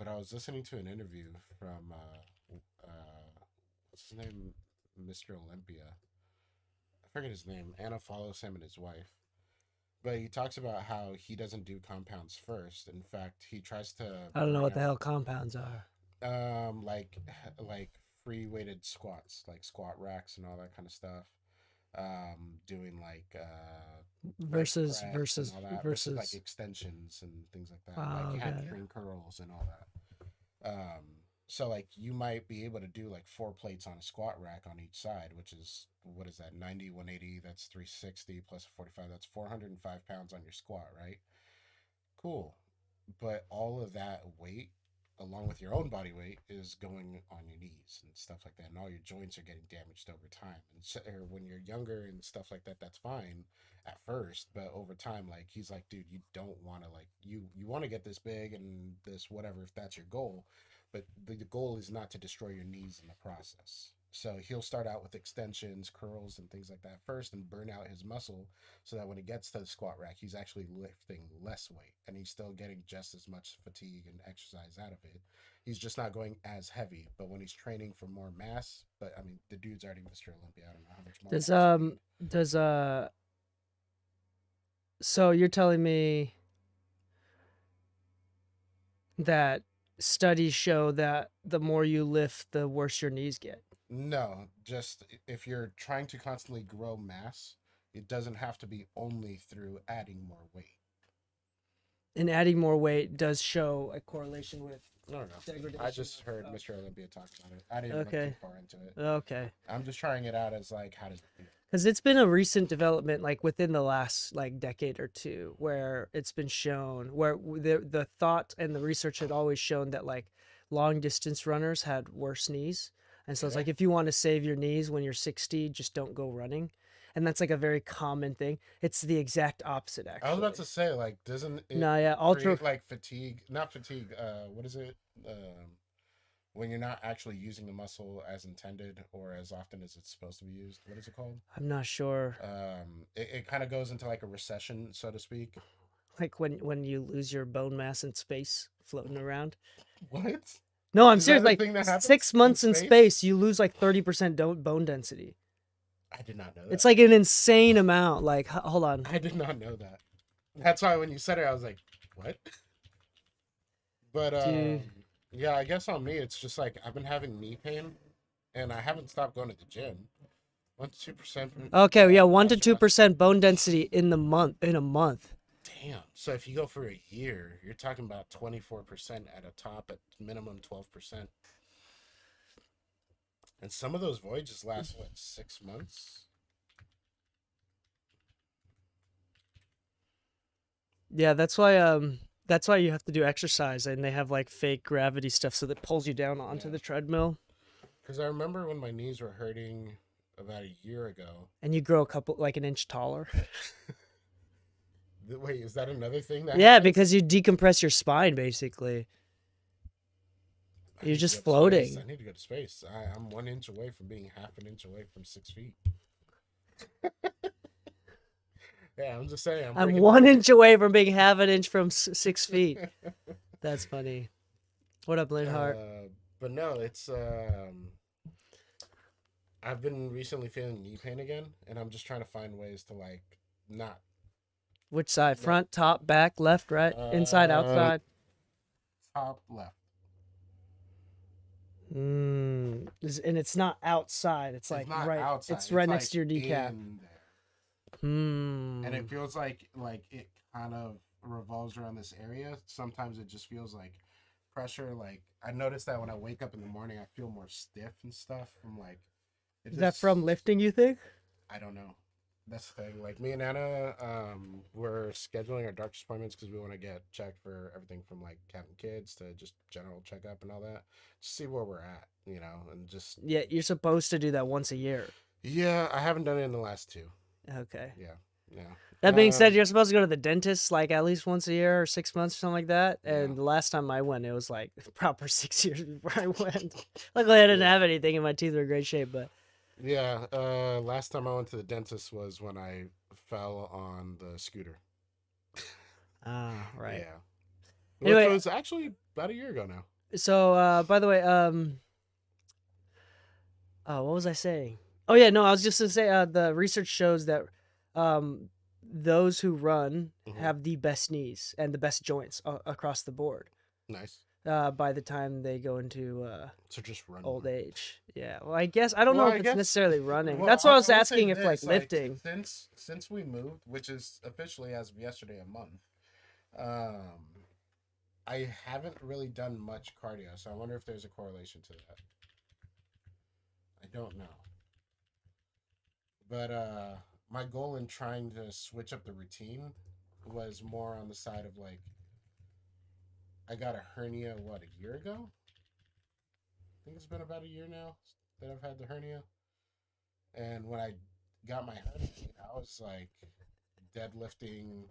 but I was listening to an interview from what's his name, Mr. Olympia. I forget his name. Anna follows him and his wife. But he talks about how he doesn't do compounds first. In fact, he tries to I don't know burn what the out hell compounds are. like free weighted squats, like squat racks and all that kind of stuff. Doing like Versus press and versus all that versus like versus. extensions and things like that, like Oh, got it. hamstring curls and all that. So like you might be able to do like 4 plates on a squat rack on each side, which is what is that, 90, 180, that's 360 plus 45, that's 405 pounds on your squat, right? Cool. But all of that weight, along with your own body weight, is going on your knees and stuff like that, and all your joints are getting damaged over time. And so, or when you're younger and stuff like that, that's fine at first, but over time, like he's like, dude, you don't want to like you want to get this big and this whatever if that's your goal, but the goal is not to destroy your knees in the process. So he'll start out with extensions, curls, and things like that first, and burn out his muscle so that when he gets to the squat rack, he's actually lifting less weight and he's still getting just as much fatigue and exercise out of it. He's just not going as heavy. But when he's training for more mass, but I mean, the dude's already Mr. Olympia. I don't know how much more Does mass you need. does so you're telling me that studies show that the more you lift, the worse your knees get. No, just if you're trying to constantly grow mass, it doesn't have to be only through adding more weight. And adding more weight does show a correlation with No, no, no. I degradation just heard of. Mr. Olympia talk about it. I didn't look too Okay. far into it. Okay. I'm just trying it out as like, how does it feel? Because it's been a recent development, like within the last like decade or two, where it's been shown where the thought and the research had always shown that like long distance runners had worse knees, and so it's Okay. like if you want to save your knees when you're 60, just don't go running, and that's like a very common thing. It's the exact opposite, I was about actually. to say, like, doesn't it No, yeah, ultra. create like fatigue? Not fatigue. What is it? When you're not actually using the muscle as intended or as often as it's supposed to be used. What is it called? I'm not sure. It kind of goes into like a recession, so to speak. Like when you lose your bone mass in space floating around. What No, I'm is that serious. the Like thing that happens six in months in space? space, you lose like 30% bone density. I did not know It's that. like an insane amount. Like, hold on. I did not know that. That's why when you said it, I was like, what? But Dude. yeah, I guess on me, it's just like I've been having knee pain, and I haven't stopped going to the gym. 1 to 2%. Okay, yeah, one to Posture two mass. percent bone density in a month. Damn. So if you go for a year, you're talking about 24% at a top, at minimum 12%. And some of those voyages last what, 6 months? Yeah, that's why you have to do exercise and they have like fake gravity stuff so that pulls you down onto Yeah. the treadmill Because I remember when my knees were hurting about a year ago. and you grow a couple like an inch taller. Wait, is that another thing that Yeah, happens? because you decompress your spine basically. I You're need to just go to space. I floating. need to go to space. I'm 1 inch away from being half an inch away from 6 feet. Yeah, I'm just saying. I'm I'm breaking one down. inch away from being half an inch from 6 feet. That's funny. What up, Linhart? But no, it's I've been recently feeling knee pain again, and I'm just trying to find ways to like not Which side? not Front, top, back, left, right, inside, uh outside? top left. And it's not outside. It's It's like not right. outside. It's It's right next like to your kneecap. in there, and Hmm. it feels like it kind of revolves around this area. Sometimes it just feels like pressure. Like I notice that when I wake up in the morning, I feel more stiff and stuff. I'm like, it Is that from just lifting? You think? I don't know. That's the thing. Like me and Anna, we're scheduling our doctor's appointments because we want to get checked for everything from like having kids to just general checkup and all that. Just see where we're at, and just Yeah, you're supposed to do that once a year. yeah. I haven't done it in the last two. Okay. Yeah, yeah. That being said, you're supposed to go to the dentist like at least once a year or 6 months or something like that. Yeah. And the last time I went, it was like proper 6 years before I went. Luckily, I didn't Yeah. have anything, and my teeth were in great shape. But Yeah. Last time I went to the dentist was when I fell on the scooter. right. Yeah. Which Anyway, was actually about a year ago now. so by the way, oh, what was I saying? Oh yeah, no, I was just gonna say the research shows that um, those who run Mhm. have the best knees and the best joints across the board Nice. by the time they go into So just run old more. age. Yeah, well, I guess I don't Well, know I if it's guess. necessarily running. Well, That's what I was I would say asking if like this, like lifting. since we moved, which is officially as of yesterday a month, um, I haven't really done much cardio, so I wonder if there's a correlation to that. I don't know, but my goal in trying to switch up the routine was more on the side of like I got a hernia a year ago. I think it's been about a year now that I've had the hernia. And when I got my hernia, I was like deadlifting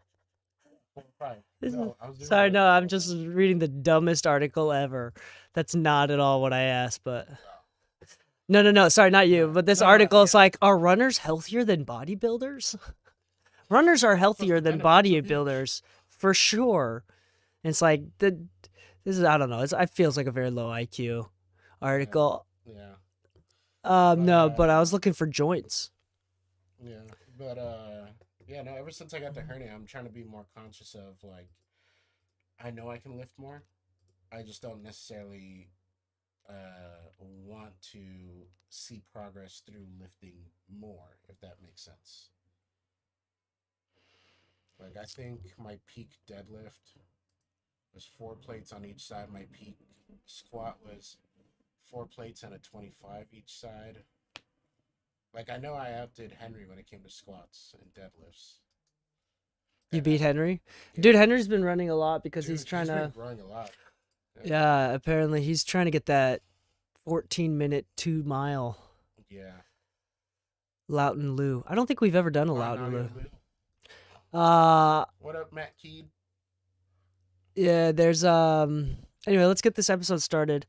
4 or 5. No, I was doing Sorry, no, I'm deadlift just 4 or 5. reading the dumbest article ever. That's not at all what I asked, but no, no, no. Sorry, not you. No, But this no, no, article is yeah. like, are runners healthier than bodybuilders? Runners are Supposed healthier to than benefits of each. bodybuilders for sure. And it's like this is I don't know. It feels like a very low IQ article. Yeah, No, but I but was looking for joints. yeah, but yeah. No, ever since I got the hernia, I'm trying to be more conscious of like I know I can lift more. I just don't necessarily want to see progress through lifting more, if that makes sense. Like I think my peak deadlift was 4 plates on each side. My peak squat was 4 plates and a 25 each side. Like I know I outdid Henry when it came to squats and deadlifts. You And beat I, Henry? yeah, Dude, Henry's been running a lot because dude, he's trying he's been to growing a lot. yeah, apparently he's trying to get that 14-minute 2-mile Yeah. Loughton Lou. I don't think we've ever done a Oh, Loughton Nadia Lou. Lou. Uh What up, Matt Keed? yeah, there's anyway, let's get this episode started.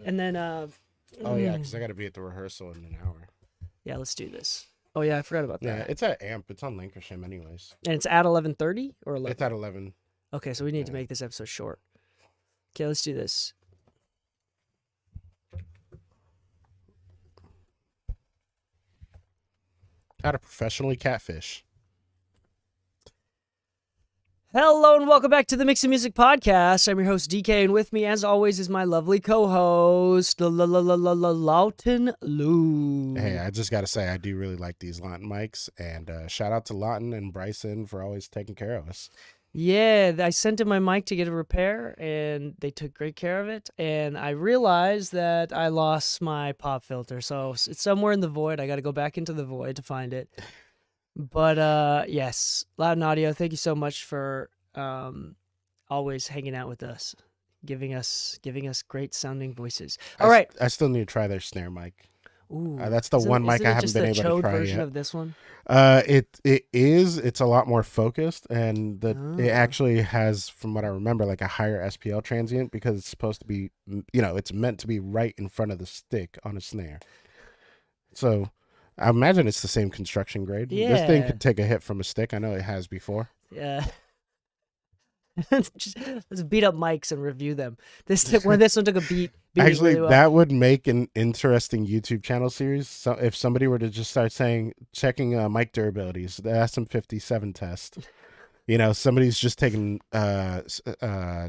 And then Oh yeah, because I got to be at the rehearsal in an hour. yeah, let's do this. Oh yeah, I forgot about Yeah, that. it's at AMP. It's on Lancashire anyways. And it's at 11:30 or 11. It's at 11. Okay, so we need to Yeah. make this episode short. Okay, let's do this. How to professionally catfish. Hello and welcome back to the Mix and Music Podcast. I'm your host DK, and with me, as always, is my lovely co-host Loughton Lou. Hey, I just got to say, I do really like these Lawton mics, and shout out to Lawton and Bryson for always taking care of us. Yeah, I sent in my mic to get a repair, and they took great care of it. And I realized that I lost my pop filter, so it's somewhere in the void. I got to go back into the void to find it. But yes, Loud Audio, thank you so much for always hanging out with us, giving us great sounding voices. All right. I still need to try their snare mic. Ooh, That's the one mic I haven't been able to Chode try version yet. of this one. It is. It's a lot more focused, and it Ah. actually has, from what I remember, like a higher SPL transient because it's supposed to be, it's meant to be right in front of the stick on a snare. So I imagine it's the same construction grade. This thing Yeah. could take a hit from a stick. I know it has before. Yeah. Let's beat up mics and review them. This one took a beat. Actually, really well. that would make an interesting YouTube channel series. So if somebody were to just start checking mic durabilities, the SM57 test. Somebody's just taking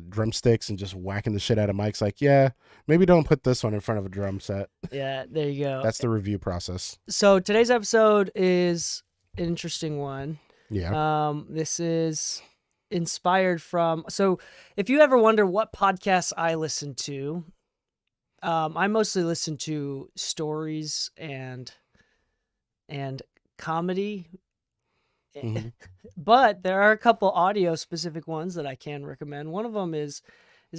drumsticks and just whacking the shit out of mics. Like, yeah, maybe don't put this one in front of a drum set. Yeah, there you go. That's the review process. So today's episode is an interesting one. Yeah. This is inspired from. So if you ever wonder what podcasts I listen to, I mostly listen to stories and comedy. Mhm. But there are a couple audio specific ones that I can recommend. One of them is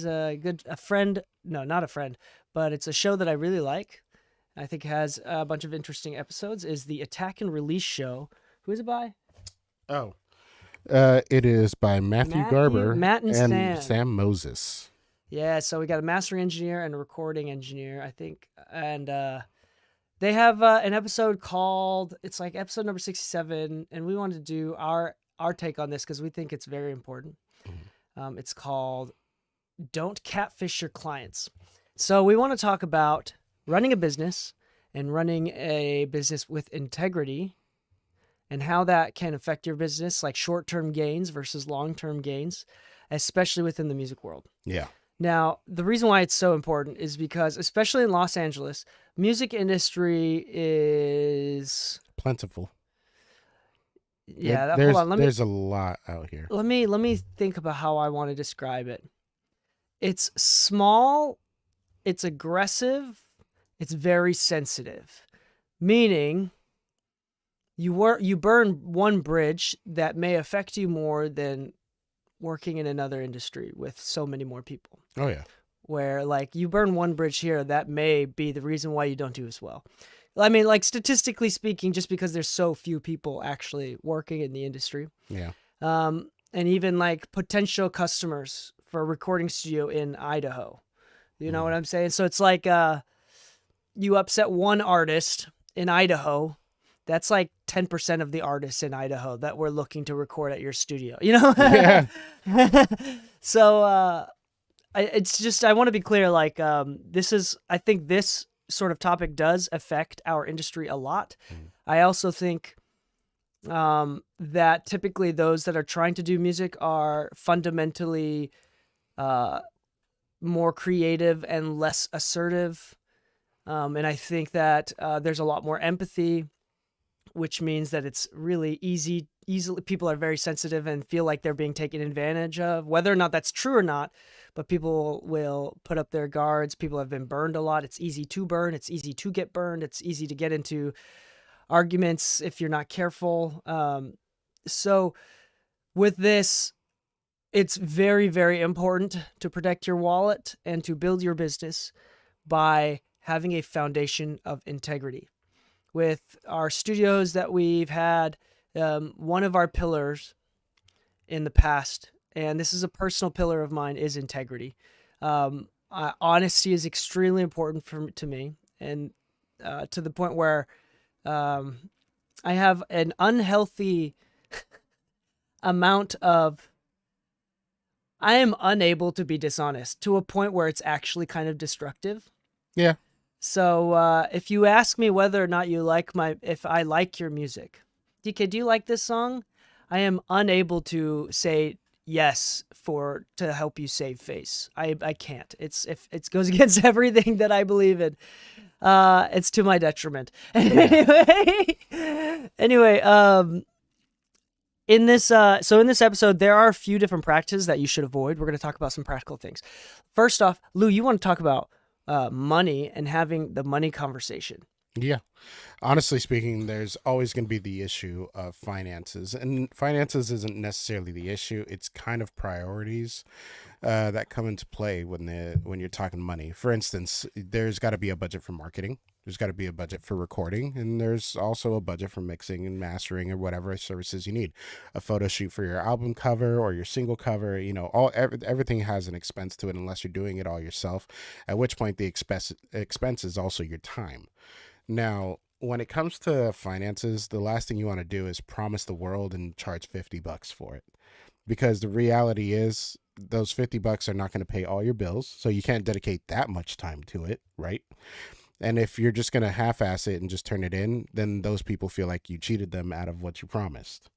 a friend. No, not a friend, but it's a show that I really like. I think has a bunch of interesting episodes. Is the Attack and Release Show. Who is it by? Oh. It is by Matthew Garber Matt and Sam Moses. Yeah, so we got a mastering engineer and a recording engineer, I think, and they have an episode called, it's like episode number 67, and we wanted to do our take on this because we think it's very important. It's called don't catfish your clients. So we want to talk about running a business and running a business with integrity and how that can affect your business, like short-term gains versus long-term gains, especially within the music world. Yeah. Now, the reason why it's so important is because, especially in Los Angeles, music industry is Plentiful. hold There's on. there's a lot out here. Let me think about how I want to describe it. It's small, it's aggressive, it's very sensitive. Meaning you burn one bridge that may affect you more than working in another industry with so many more people. Oh yeah. Where like you burn one bridge here, that may be the reason why you don't do as well. I mean, like statistically speaking, just because there's so few people actually working in the industry. Yeah. And even like potential customers for a recording studio in Idaho. You know what I'm saying? So it's like you upset one artist in Idaho. That's like 10% of the artists in Idaho that we're looking to record at your studio, you know? Yeah. So it's just, I want to be clear, like I think this sort of topic does affect our industry a lot. I also think that typically those that are trying to do music are fundamentally more creative and less assertive. And I think that there's a lot more empathy, which means that it's really easily people are very sensitive and feel like they're being taken advantage of, whether or not that's true or not. But people will put up their guards. People have been burned a lot. It's easy to burn. It's easy to get burned. It's easy to get into arguments if you're not careful. So with this, it's very, very important to protect your wallet and to build your business by having a foundation of integrity. With our studios that we've had, one of our pillars in the past, and this is a personal pillar of mine, is integrity. Honesty is extremely important to me, and to the point where I have an unhealthy amount of, I am unable to be dishonest to a point where it's actually kind of destructive. Yeah. So if you ask me whether or not if I like your music, DK, do you like this song? I am unable to say yes to help you save face. I can't. If it goes against everything that I believe in. It's to my detriment. Anyway, in this episode, there are a few different practices that you should avoid. We're going to talk about some practical things. First off, Lou, you want to talk about money and having the money conversation. Yeah. Honestly speaking, there's always going to be the issue of finances, and finances isn't necessarily the issue. It's kind of priorities that come into play when you're talking money. For instance, there's got to be a budget for marketing. There's got to be a budget for recording, and there's also a budget for mixing and mastering or whatever services you need. A photo shoot for your album cover or your single cover, everything has an expense to it unless you're doing it all yourself, at which point the expense is also your time. Now, when it comes to finances, the last thing you want to do is promise the world and charge $50 for it. Because the reality is those $50 are not going to pay all your bills. So you can't dedicate that much time to it, right? And if you're just going to half-ass it and just turn it in, then those people feel like you cheated them out of what you promised.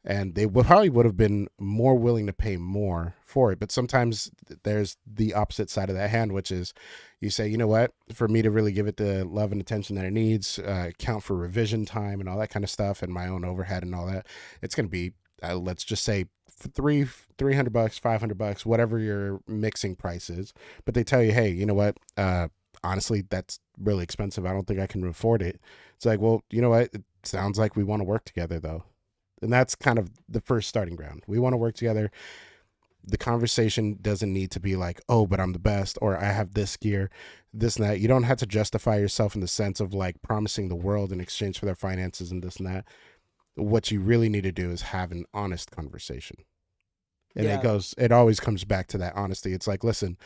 And they probably would have been more willing to pay more for it. But sometimes there's the opposite side of that hand, which is you say, you know what, for me to really give it the love and attention that it needs, account for revision time and all that kind of stuff and my own overhead and all that, it's going to be, let's just say $300, $500, whatever your mixing price is. But they tell you, hey, you know what, honestly, that's really expensive. I don't think I can afford it. It's like, well, you know what, it sounds like we want to work together though. And that's kind of the first starting ground. We want to work together. The conversation doesn't need to be like, oh, but I'm the best, or I have this gear, this and that. You don't have to justify yourself in the sense of like promising the world in exchange for their finances and this and that. What you really need to do is have an honest conversation. And it always comes back to that honesty. It's like, listen,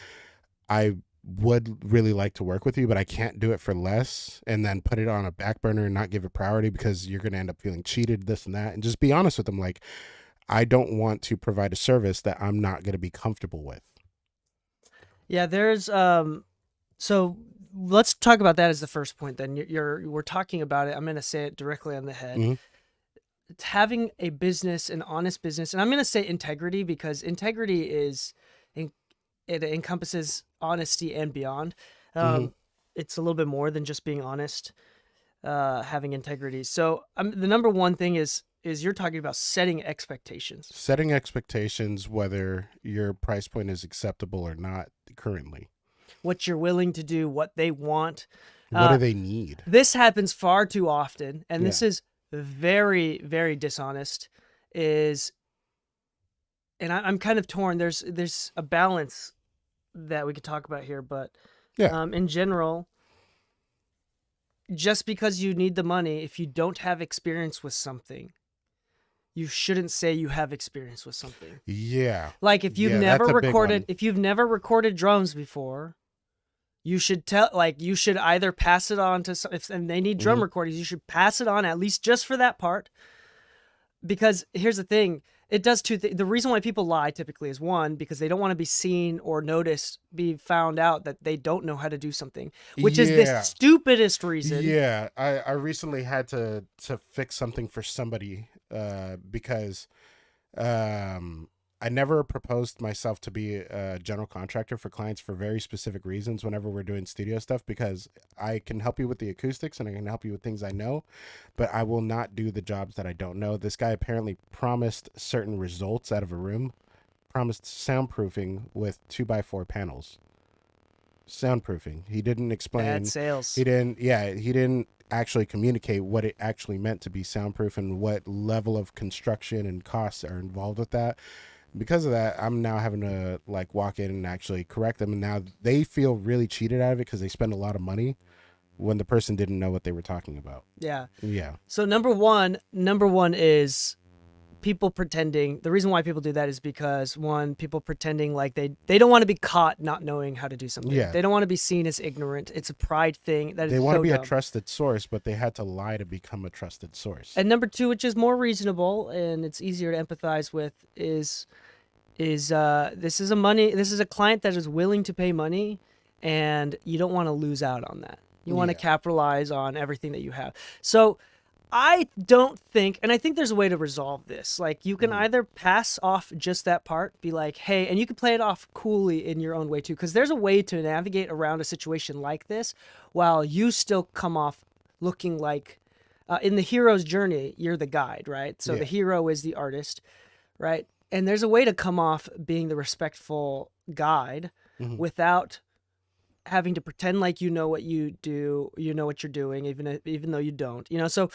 I would really like to work with you, but I can't do it for less, and then put it on a back burner and not give it priority because you're going to end up feeling cheated, this and that. And just be honest with them. Like, I don't want to provide a service that I'm not going to be comfortable with. Yeah, there's so let's talk about that as the first point then. We're talking about it. I'm going to say it directly on the head. Mhm. It's having a business, an honest business, and I'm going to say integrity because integrity it encompasses honesty and beyond. Mhm. It's a little bit more than just being honest, having integrity. So the number one thing is you're talking about setting expectations. Setting expectations whether your price point is acceptable or not currently. What you're willing to do, what they want. What do Uh, they need? this happens far too often, and Yeah. this is very, very dishonest. I'm kind of torn. There's a balance that we could talk about here, but Yeah. in general, just because you need the money, if you don't have experience with something, you shouldn't say you have experience with something. Yeah. Like if you've Yeah, never that's a big recorded, one. if you've never recorded drums before, you should you should either pass it on to if and they need drum Mhm. recordings, you should pass it on at least just for that part. Because here's the thing, it does two things. The reason why people lie typically is one, because they don't want to be seen or noticed, be found out that they don't know how to do something, which is the Yeah. stupidest reason. Yeah. I recently had to fix something for somebody because I never proposed myself to be a general contractor for clients for very specific reasons whenever we're doing studio stuff, because I can help you with the acoustics and I can help you with things I know, but I will not do the jobs that I don't know. This guy apparently promised certain results out of a room, promised soundproofing with 2x4 panels. Soundproofing. He didn't explain. Bad sales. He didn't actually communicate what it actually meant to be soundproof and what level of construction and costs are involved with that. Because of that, I'm now having to like walk in and actually correct them, and now they feel really cheated out of it because they spend a lot of money when the person didn't know what they were talking about. Yeah. Yeah. So number one is people pretending. The reason why people do that is because one, people pretending like they don't want to be caught not knowing how to do something. Yeah. They don't want to be seen as ignorant. It's a pride thing. That is They want to so be dumb. a trusted source, but they had to lie to become a trusted source. And number two, which is more reasonable and it's easier to empathize with, is this is a client that is willing to pay money, and you don't want to lose out on that. You want to Yeah. capitalize on everything that you have. So I don't think, and I think there's a way to resolve this. Like you can either pass off just that part, be like, hey, and you can play it off coolly in your own way too, because there's a way to navigate around a situation like this while you still come off looking like, in the hero's journey, you're the guide, right? So Yeah. the hero is the artist, right? And there's a way to come off being the respectful guide Mhm. without having to pretend like you know what you do, you know what you're doing, even though you don't. So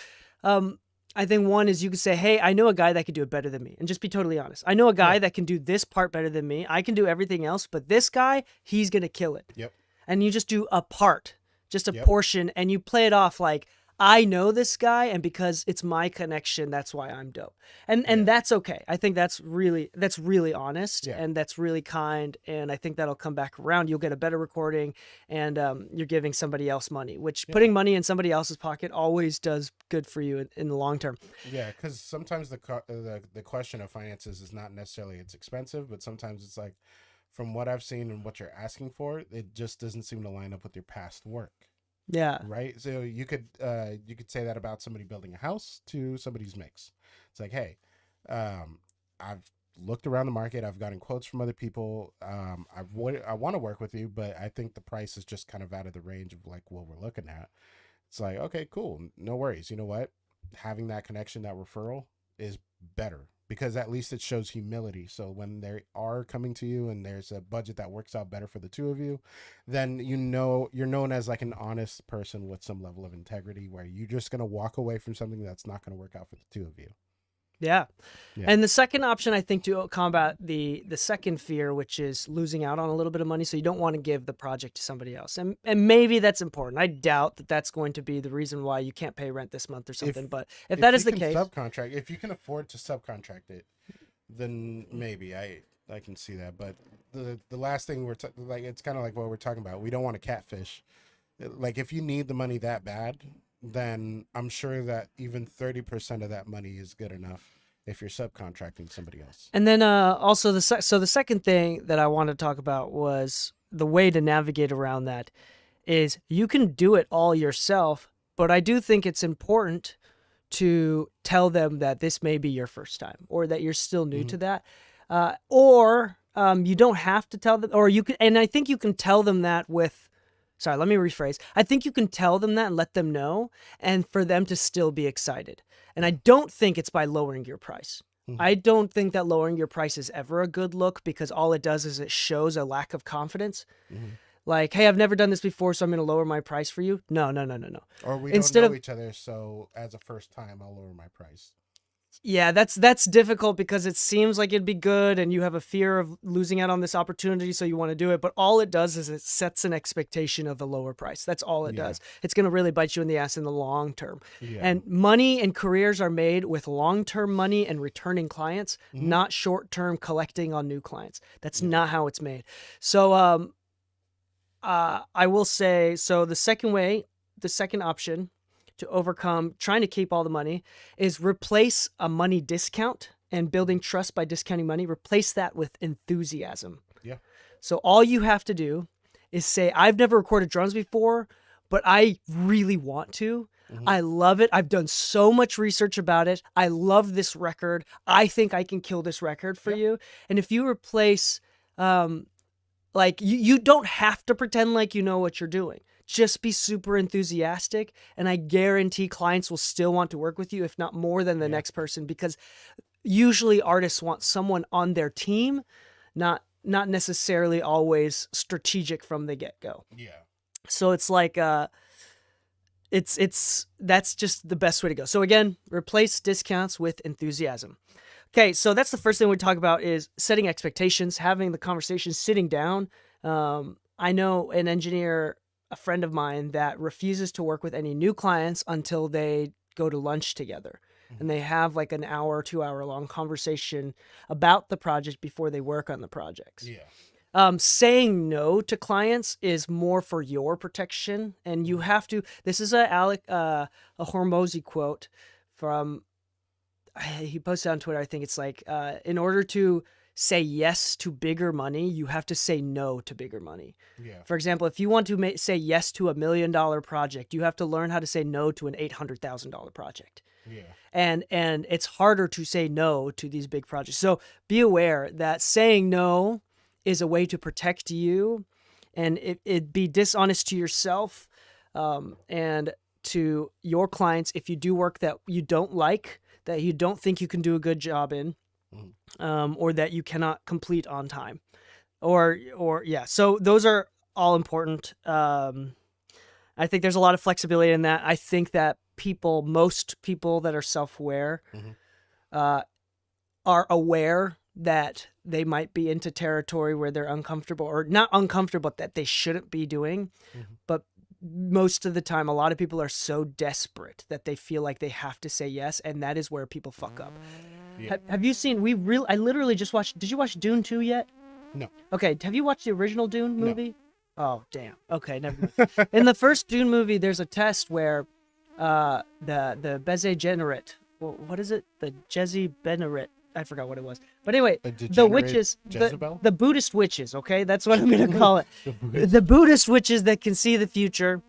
I think one is you could say, hey, I know a guy that could do it better than me, and just be totally honest. I know a guy that can do this part better than me. I can do everything else, but this guy, he's gonna kill it. Yep. And you just do a part, just a Yep. portion, and you play it off like, I know this guy, and because it's my connection, that's why I'm dope. And Yeah. that's okay. I think that's really honest, Yeah. and that's really kind, and I think that'll come back around. You'll get a better recording, and you're giving somebody else money, which putting money in somebody else's pocket always does good for you in the long term. Yeah, because sometimes the question of finances is not necessarily it's expensive, but sometimes it's like, from what I've seen and what you're asking for, it just doesn't seem to line up with your past work. Yeah. Right. So you could say that about somebody building a house to somebody's mix. It's like, hey, I've looked around the market. I've gotten quotes from other people. I want to work with you, but I think the price is just kind of out of the range of like what we're looking at. It's like, okay, cool, no worries. You know what? Having that connection, that referral is better, because at least it shows humility. So when they are coming to you and there's a budget that works out better for the two of you, then you're known as like an honest person with some level of integrity, where you're just going to walk away from something that's not going to work out for the two of you. Yeah. Yeah. And the second option, I think, to combat the second fear, which is losing out on a little bit of money, so you don't want to give the project to somebody else. And maybe that's important. I doubt that that's going to be the reason why you can't pay rent this month or something. But if that is the case, if you can afford to subcontract it, then maybe I can see that. But the last thing like, it's kind of like what we're talking about. We don't want to catfish. Like, if you need the money that bad, then I'm sure that even 30% of that money is good enough if you're subcontracting somebody else. And then also the second thing that I wanted to talk about was the way to navigate around that is you can do it all yourself, but I do think it's important to tell them that this may be your first time or that you're still new to that. Or you don't have to tell them, or you can, and I think you can tell them that with, sorry, let me rephrase. I think you can tell them that and let them know, and for them to still be excited. And I don't think it's by lowering your price. I don't think that lowering your price is ever a good look, because all it does is it shows a lack of confidence. Like, hey, I've never done this before, so I'm going to lower my price for you. No. Or we Instead don't know of- each other, so as a first time, I'll lower my price. Yeah, that's difficult because it seems like it'd be good and you have a fear of losing out on this opportunity, so you want to do it. But all it does is it sets an expectation of a lower price. That's all it does. It's going to really bite you in the ass in the long term. Yeah. And money and careers are made with long-term money and returning clients, not short-term collecting on new clients. That's not how it's made. So I will say, so the second option to overcome trying to keep all the money is replace a money discount and building trust by discounting money. Replace that with enthusiasm. Yeah. So all you have to do is say, I've never recorded drums before, but I really want to. I love it. I've done so much research about it. I love this record. I think I can kill this record for you. And if you replace, like, you don't have to pretend like you know what you're doing. Just be super enthusiastic, and I guarantee clients will still want to work with you, if not more than the next person, because usually artists want someone on their team, not necessarily always strategic from the get-go. Yeah. So it's like that's just the best way to go. So again, replace discounts with enthusiasm. Okay, so that's the first thing we talk about is setting expectations, having the conversation, sitting down. I know an engineer, a friend of mine, that refuses to work with any new clients until they go to lunch together. And they have like an hour, 2 hour long conversation about the project before they work on the projects. Yeah. Saying no to clients is more for your protection. And you have to, this is a Hormozy quote from, he posted on Twitter. I think it's like, in order to say yes to bigger money, you have to say no to bigger money. Yeah. For example, if you want to say yes to $1 million project, you have to learn how to say no to an $800,000 project. Yeah. And it's harder to say no to these big projects. So be aware that saying no is a way to protect you, and it be dishonest to yourself and to your clients if you do work that you don't like, that you don't think you can do a good job in. Or that you cannot complete on time, or yeah. So those are all important. I think there's a lot of flexibility in that. I think that most people that are self-aware, are aware that they might be into territory where they're uncomfortable, or not uncomfortable, but that they shouldn't be doing. But most of the time, a lot of people are so desperate that they feel like they have to say yes, and that is where people fuck up. Yeah. Have you seen? I literally just watched. Did you watch Dune 2 yet? No. Okay. Have you watched the original Dune movie? No. Oh damn. Okay, never mind. In the first Dune movie, there's a test where the Bene Gesserit. What is it? The Jezi Benneret. I forgot what it was. But anyway, A the degenerate witches, Jezebel? the Buddhist witches. Okay, that's what I'm gonna call it. The Buddhist witches that can see the future.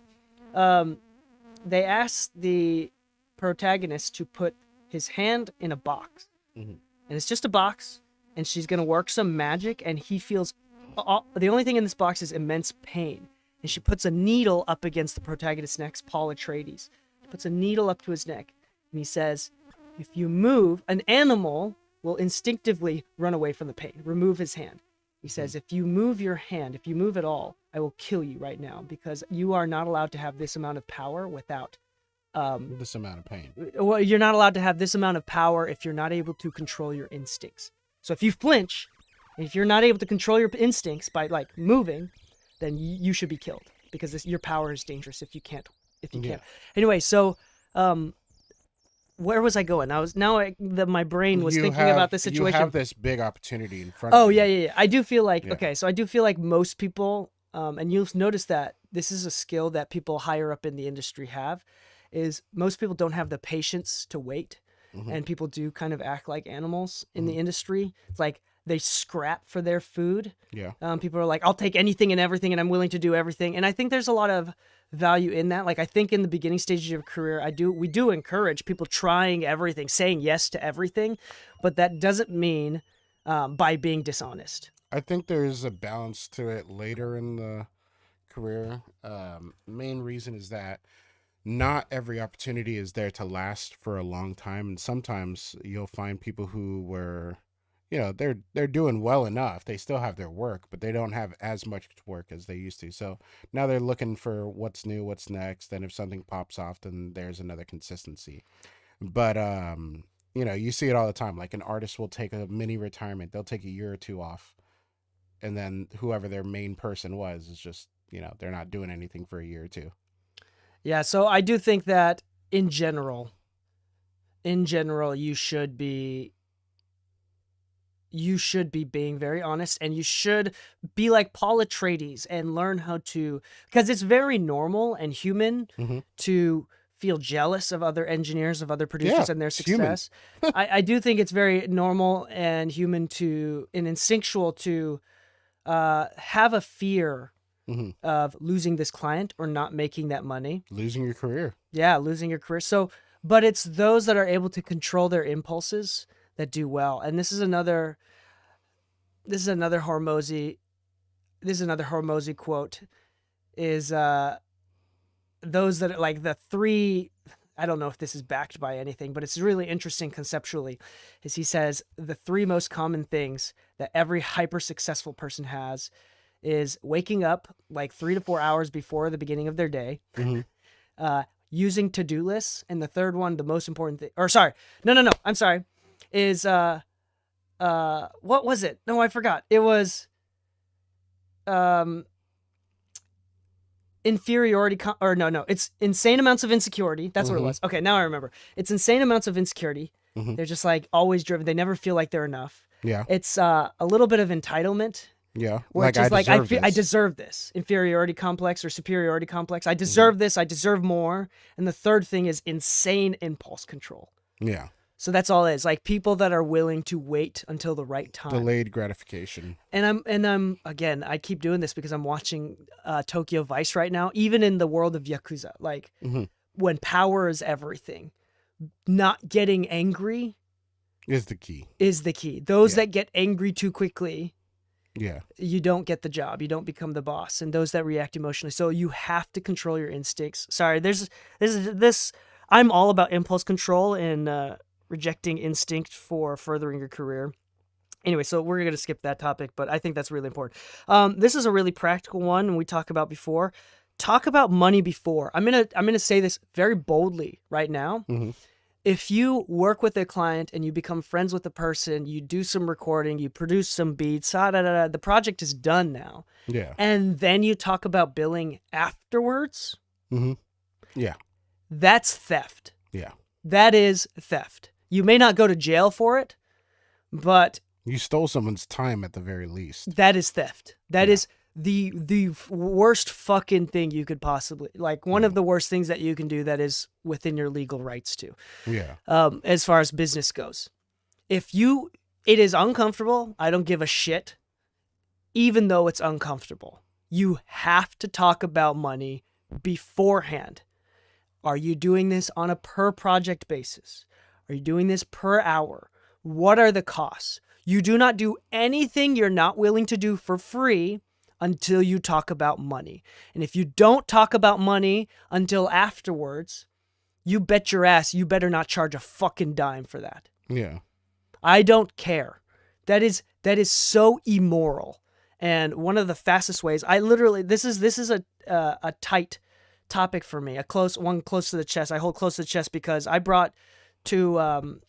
They asked the protagonist to put his hand in a box. And it's just a box, and she's going to work some magic, and he feels the only thing in this box is immense pain. And she puts a needle up against the protagonist's neck, Paul Atreides. She puts a needle up to his neck, and he says, if you move, an animal will instinctively run away from the pain. Remove his hand. He says, if you move your hand, if you move at all, I will kill you right now, because you are not allowed to have this amount of power without this amount of pain. Well, you're not allowed to have this amount of power if you're not able to control your instincts. So if you flinch, if you're not able to control your instincts by like moving, then you should be killed, because your power is dangerous if you can't. Anyway, so where was I going? My brain was thinking about the situation. You have this big opportunity in front of you. Oh yeah. I do feel like okay, so I do feel like most people, and you'll notice that this is a skill that people higher up in the industry have. Is most people don't have the patience to wait, and people do kind of act like animals in the industry. It's like they scrap for their food. Yeah. People are like, I'll take anything and everything, and I'm willing to do everything. And I think there's a lot of value in that. Like, I think in the beginning stages of your career, we do encourage people trying everything, saying yes to everything, but that doesn't mean by being dishonest. I think there's a balance to it later in the career. Main reason is that not every opportunity is there to last for a long time, and sometimes you'll find people who were, they're doing well enough. They still have their work, but they don't have as much work as they used to. So now they're looking for what's new, what's next, and if something pops off, then there's another consistency. But you see it all the time. Like, an artist will take a mini retirement. They'll take a year or two off, and then whoever their main person was is just, they're not doing anything for a year or two. Yeah, so I do think that in general, you should be being very honest, and you should be like Paul Atreides and learn how to, because it's very normal and human to feel jealous of other engineers, of other producers and their success. I do think it's very normal and human and instinctual to have a fear of losing this client or not making that money. Losing your career. Yeah, losing your career. So, but it's those that are able to control their impulses that do well. And this is another Hormozy quote, is those that are like the three, I don't know if this is backed by anything, but it's really interesting conceptually, is he says the three most common things that every hyper successful person has is waking up like 3 to 4 hours before the beginning of their day, using to-do lists, and the third one, the most important thing, or sorry, no, I'm sorry, is what was it? No, I forgot. It was inferiority, it's insane amounts of insecurity. That's what it was. Okay, now I remember. It's insane amounts of insecurity. They're just like always driven. They never feel like they're enough. Yeah. It's a little bit of entitlement. Yeah. Where it's just like, I deserve this. Inferiority complex or superiority complex. I deserve this. I deserve more. And the third thing is insane impulse control. Yeah. So that's all it is. Like, people that are willing to wait until the right time. Delayed gratification. And I'm again, I keep doing this because I'm watching Tokyo Vice right now, even in the world of Yakuza. Like, when power is everything, not getting angry is the key. Those that get angry too quickly, you don't get the job. You don't become the boss. And those that react emotionally. So you have to control your instincts. Sorry, this. I'm all about impulse control and rejecting instinct for furthering your career. Anyway, so we're going to skip that topic, but I think that's really important. This is a really practical one, and we talked about before. Talk about money before. I'm gonna say this very boldly right now. If you work with a client and you become friends with the person, you do some recording, you produce some beats, the project is done now. Yeah. And then you talk about billing afterwards. Yeah. That's theft. Yeah. That is theft. You may not go to jail for it, but you stole someone's time at the very least. That is theft. That is the worst fucking thing you could possibly, like, one of the worst things that you can do that is within your legal rights to. Yeah. As far as business goes. It is uncomfortable. I don't give a shit. Even though it's uncomfortable, you have to talk about money beforehand. Are you doing this on a per project basis? Are you doing this per hour? What are the costs? You do not do anything you're not willing to do for free until you talk about money. And if you don't talk about money until afterwards, you bet your ass you better not charge a fucking dime for that. Yeah. I don't care. That is so immoral. And one of the fastest ways, this is a tight topic for me, close to the chest. I hold close to the chest because I brought two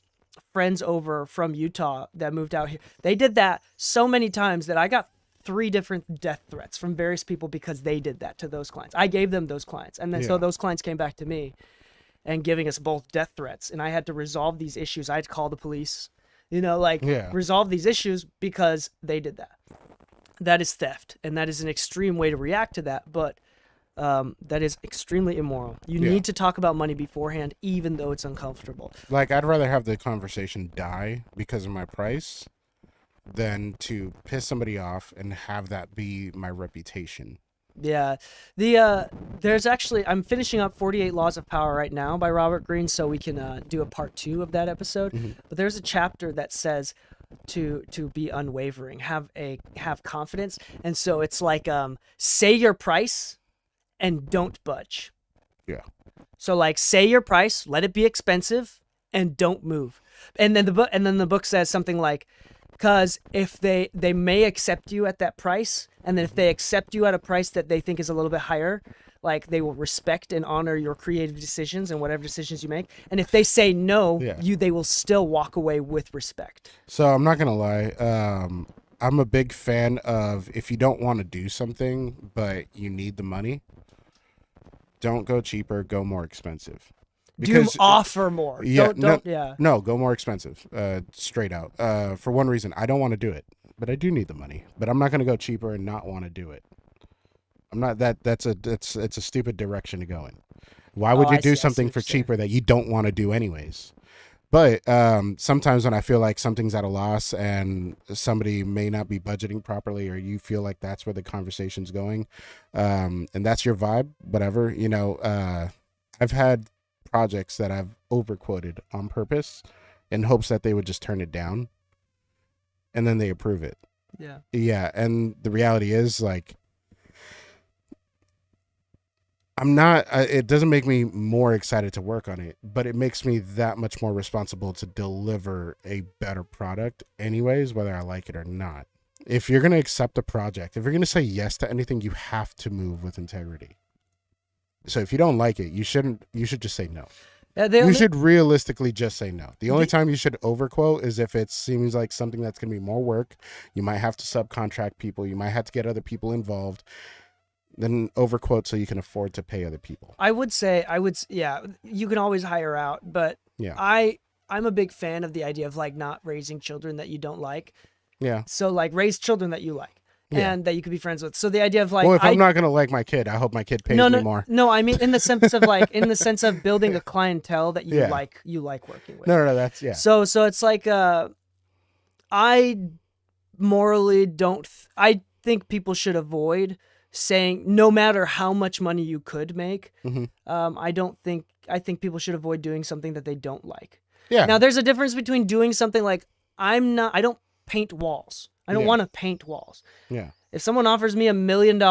friends over from Utah that moved out here. They did that so many times that I got 3 different death threats from various people because they did that to those clients. I gave them those clients. And then so those clients came back to me and giving us both death threats. And I had to resolve these issues. I had to call the police, resolve these issues because they did that. That is theft. And that is an extreme way to react to that. But that is extremely immoral. You need to talk about money beforehand, even though it's uncomfortable. Like, I'd rather have the conversation die because of my price than to piss somebody off and have that be my reputation. Yeah. There's actually, I'm finishing up 48 Laws of Power right now by Robert Greene, so we can do a part 2 of that episode. But there's a chapter that says to be unwavering, have confidence. And so it's like say your price and don't budge. Yeah. So like say your price, let it be expensive, and don't move. And then the book says something like, because if they may accept you at that price, and then if they accept you at a price that they think is a little bit higher, like they will respect and honor your creative decisions and whatever decisions you make. And if they say no, they will still walk away with respect. So I'm not gonna lie. I'm a big fan of, if you don't want to do something but you need the money, don't go cheaper, go more expensive. Because offer more. Yeah, don't. No, go more expensive. Straight out. For one reason, I don't want to do it, but I do need the money. But I'm not going to go cheaper and not want to do it. I'm not that. It's a stupid direction to go in. Why would you do something for cheaper that you don't want to do anyways? But sometimes when I feel like something's at a loss and somebody may not be budgeting properly, or you feel like that's where the conversation's going, and that's your vibe, whatever, I've had projects that I've overquoted on purpose in hopes that they would just turn it down, and then they approve it. Yeah. And the reality is, like, it doesn't make me more excited to work on it, but it makes me that much more responsible to deliver a better product anyways, whether I like it or not. If you're going to accept a project, if you're going to say yes to anything, you have to move with integrity. So if you don't like it, you should just say no. You should realistically just say no. The only time you should overquote is if it seems like something that's going to be more work. You might have to subcontract people. You might have to get other people involved. Then overquote so you can afford to pay other people. I would, you can always hire out, but yeah, I'm a big fan of the idea of like not raising children that you don't like. Yeah. So like raise children that you like. And that you could be friends with. So the idea of like, well, if I'm not gonna like my kid, I hope my kid pays me more. No, I mean in the sense of building a clientele that you like working with. No, that's So it's like I morally don't. I think people should avoid saying, no matter how much money you could make. I think people should avoid doing something that they don't like. Yeah. Now there's a difference between doing something like I don't paint walls. I don't want to paint walls. Yeah. If someone offers me $1 million,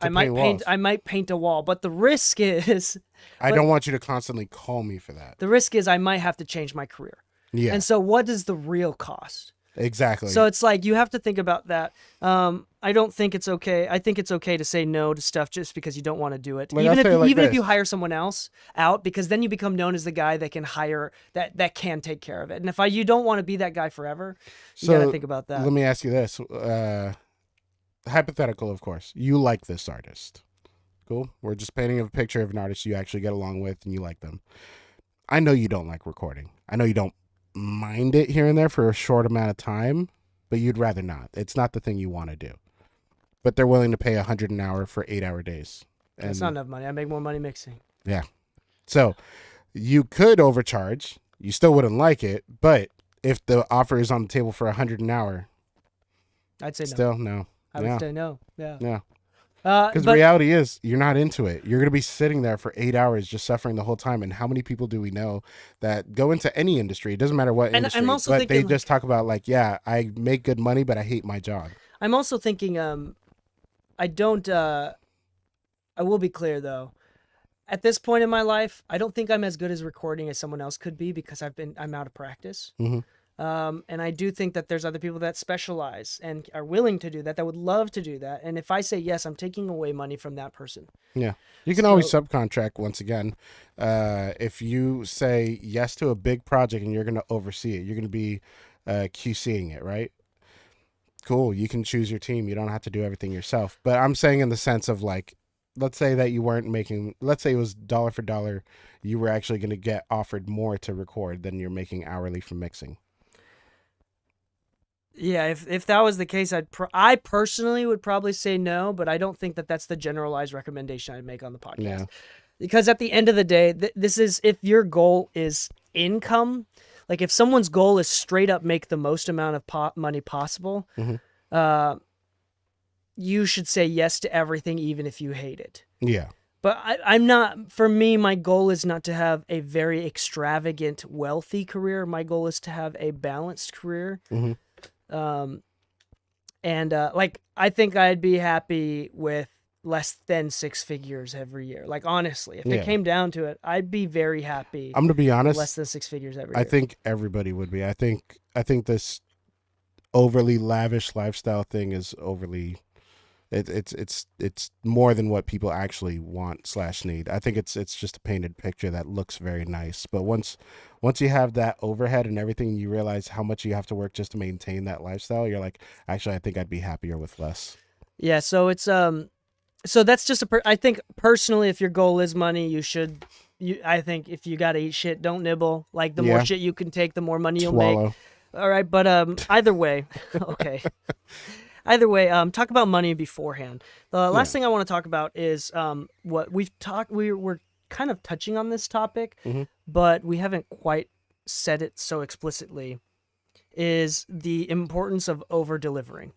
I might paint a wall. But the risk is I don't want you to constantly call me for that. The risk is I might have to change my career. Yeah. And so what is the real cost? Exactly. So it's like you have to think about that. I don't think it's okay. I think it's okay to say no to stuff just because you don't want to do it. Like, even if you hire someone else out, because then you become known as the guy that can hire that can take care of it. And if you don't want to be that guy forever, you got to think about that. Let me ask you this. Hypothetical, of course. You like this artist. Cool. We're just painting a picture of an artist you actually get along with and you like them. I know you don't like recording. I know you don't mind it here and there for a short amount of time, but you'd rather not. It's not the thing you want to do. But they're willing to pay $100 an hour for 8-hour days. And that's not enough money. I make more money mixing. Yeah. So you could overcharge. You still wouldn't like it, but if the offer is on the table for $100 an hour, I'd say still no. I would say no. Yeah. Yeah. Because the reality is, you're not into it. You're going to be sitting there for 8 hours just suffering the whole time. And how many people do we know that go into any industry? It doesn't matter what industry, I'm also but thinking, they just talk about like, yeah, I make good money, but I hate my job. I'm also thinking, I don't. I will be clear though. At this point in my life, I don't think I'm as good as recording as someone else could be because I'm out of practice. Mm-hmm. And I do think that there's other people that specialize and are willing to do that would love to do that. And if I say yes, I'm taking away money from that person. Yeah. You can always subcontract once again. If you say yes to a big project and you're going to oversee it, you're going to be QCing it, right? Cool. You can choose your team. You don't have to do everything yourself. But I'm saying in the sense of like, let's say that you weren't making, let's say it was dollar for dollar, you were actually going to get offered more to record than you're making hourly from mixing. Yeah, if that was the case, I personally would probably say no, but I don't think that that's the generalized recommendation I'd make on the podcast. Yeah. Because at the end of the day, this is, if your goal is income, Like if someone's goal is straight up make the most amount of money possible, Mhm. you should say yes to everything, even if you hate it. Yeah. But I'm not, for me, my goal is not to have a very extravagant, wealthy career. My goal is to have a balanced career. Mhm. Like, I think I'd be happy with less than 6 figures every year. Like, honestly, if it Yeah. came down to it, I'd be very happy I'm gonna be with honest. less than 6 figures every I year. think everybody would be. I think this overly lavish lifestyle thing is overly. It's more than what people actually want / need. I think it's just a painted picture that looks very nice. But once you have that overhead and everything, you realize how much you have to work just to maintain that lifestyle. You're like, actually, I think I'd be happier with less. Yeah, so it's so that's just I think personally, if your goal is money, I think if you gotta eat shit, don't nibble. Like the more Yeah. shit you can take, the more money you'll make. Swallow. All right, but either way, okay. Either way, talk about money beforehand. The last Yeah. thing I want to talk about is what we've talked. We're kind of touching on this topic, Mhm. but we haven't quite said it so explicitly. Is the importance of over delivering.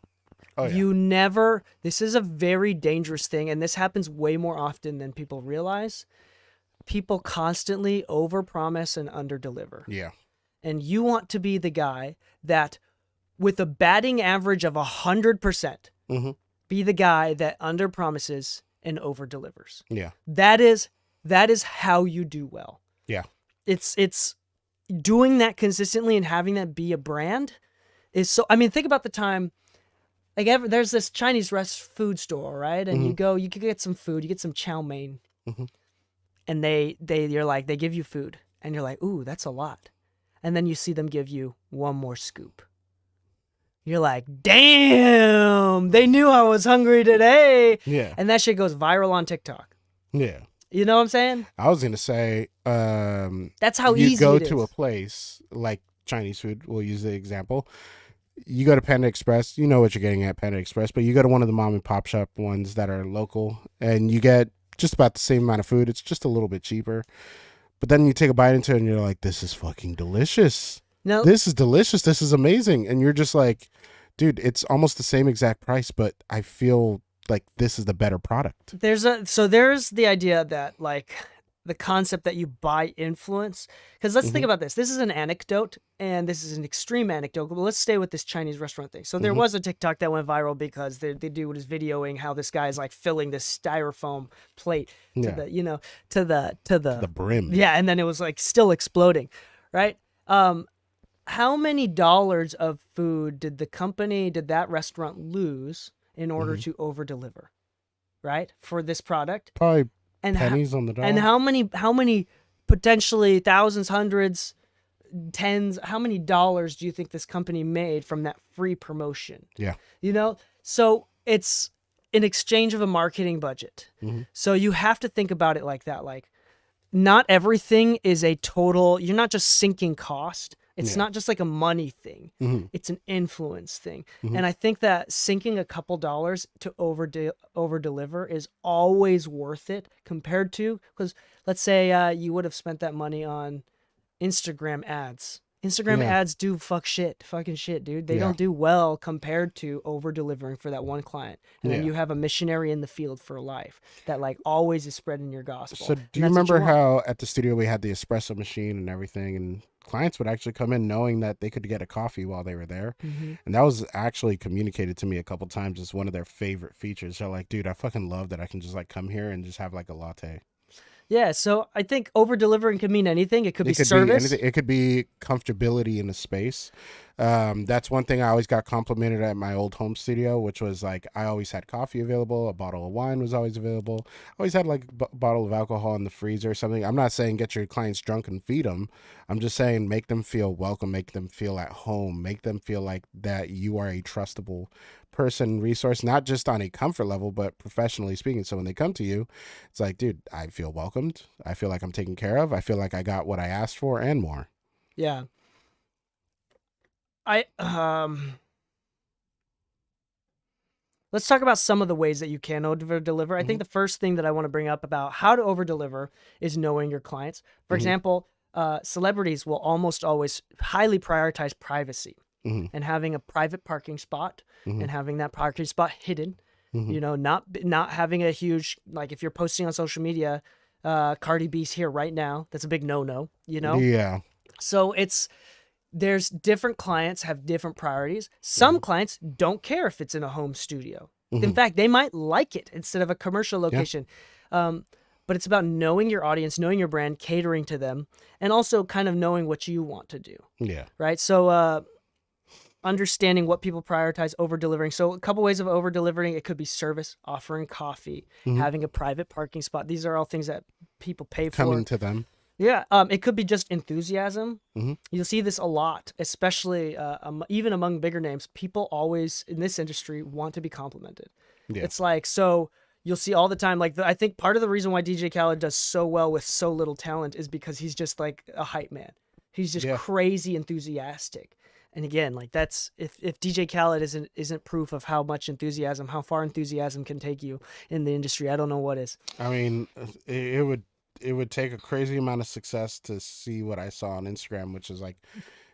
Oh yeah. You never. This is a very dangerous thing, and this happens way more often than people realize. People constantly overpromise and underdeliver. Yeah. And you want to be the guy that, with a batting average of 100%, Mhm. be the guy that underpromises and overdelivers. Yeah. That is how you do well. Yeah. It's doing that consistently and having that be a brand is so. I mean, think about the time. Like there's this Chinese food store, right? And you go, you could get some food, you get some chow mein, Mhm. and you're like, they give you food, and you're like, ooh, that's a lot, and then you see them give you one more scoop. You're like, damn, they knew I was hungry today, Yeah. and that shit goes viral on TikTok. Yeah. You know what I'm saying? I was gonna say, That's how you easy go it to a is. place like Chinese food. We'll use the example. You go to Panda Express. You know what you're getting at Panda Express, but you go to one of the mom and pop shop ones that are local, and you get just about the same amount of food. It's just a little bit cheaper. But then you take a bite into it, and you're like, "This is fucking delicious. No, This is delicious. This is amazing." And you're just like, "Dude, it's almost the same exact price, but I feel like this is the better product." there's the idea that like the concept that you buy influence. Because let's think about this. This is an anecdote, and this is an extreme anecdote. But let's stay with this Chinese restaurant thing. So there was a TikTok that went viral because the dude was videoing how this guy is like filling this styrofoam plate to Yeah. the to the The brim. yeah, and then it was like still exploding, right? How many dollars of food did that restaurant lose in order to over deliver, right, for this product? Probably And pennies on the dollar. and how many potentially thousands, hundreds, tens, how many dollars do you think this company made from that free promotion? Yeah. You know, so it's an exchange of a marketing budget. So you have to think about it like that. Like, not everything is a total, you're not just sinking cost. It's Yeah. not just like a money thing. It's an influence thing. And I think that sinking a couple dollars to over deliver is always worth it compared to, because let's say you would have spent that money on Instagram ads. Instagram Yeah. ads do fucking shit, dude. They Yeah. don't do well compared to over delivering for that one client. And then Yeah. you have a missionary in the field for life that like always is spreading your gospel. So And do you that's what remember want. how at the studio we had the espresso machine and everything, and clients would actually come in knowing that they could get a coffee while they were there? And that was actually communicated to me a couple times as one of their favorite features. They're like, dude, I fucking love that I can just like come here and just have like a latte. Yeah, so I think over delivering could mean anything. It could be It could service. be anything. It could be comfortability in a space. That's one thing I always got complimented at my old home studio, which was like I always had coffee available. A bottle of wine was always available. I always had like a bottle of alcohol in the freezer or something. I'm not saying get your clients drunk and feed them. I'm just saying make them feel welcome, make them feel at home, make them feel like that you are a trustable person, resource, not just on a comfort level, but professionally speaking. So when they come to you, it's like, dude, I feel welcomed. I feel like I'm taken care of. I feel like I got what I asked for and more. Yeah. Let's talk about some of the ways that you can over deliver. I think the first thing that I want to bring up about how to over deliver is knowing your clients. For example, celebrities will almost always highly prioritize privacy Mm-hmm. and having a private parking spot Mm-hmm. and having that parking spot hidden. Mm-hmm. You know, not having a huge, like, if you're posting on social media, Cardi B's here right now, that's a big no. You know, Yeah. so there's different clients have different priorities. Some clients don't care if it's in a home studio. In Mm-hmm. fact, they might like it instead of a commercial Yeah. location. But it's about knowing your audience, knowing your brand, catering to them, and also kind of knowing what you want to do, Yeah. right? So understanding what people prioritize, over delivering. So a couple ways of over delivering: it could be service, offering coffee, Mm-hmm. having a private parking spot. These are all things that people pay for. Coming to them. Yeah, it could be just enthusiasm. Mm-hmm. You'll see this a lot, especially even among bigger names. People always in this industry want to be complimented. Yeah. It's like, so you'll see all the time. Like, I think part of the reason why DJ Khaled does so well with so little talent is because he's just like a hype man. He's just Yeah. crazy enthusiastic. And again, like, that's if DJ Khaled isn't proof of how much enthusiasm, how far enthusiasm can take you in the industry, I don't know what is. I mean, it would take a crazy amount of success to see what I saw on Instagram, which is like,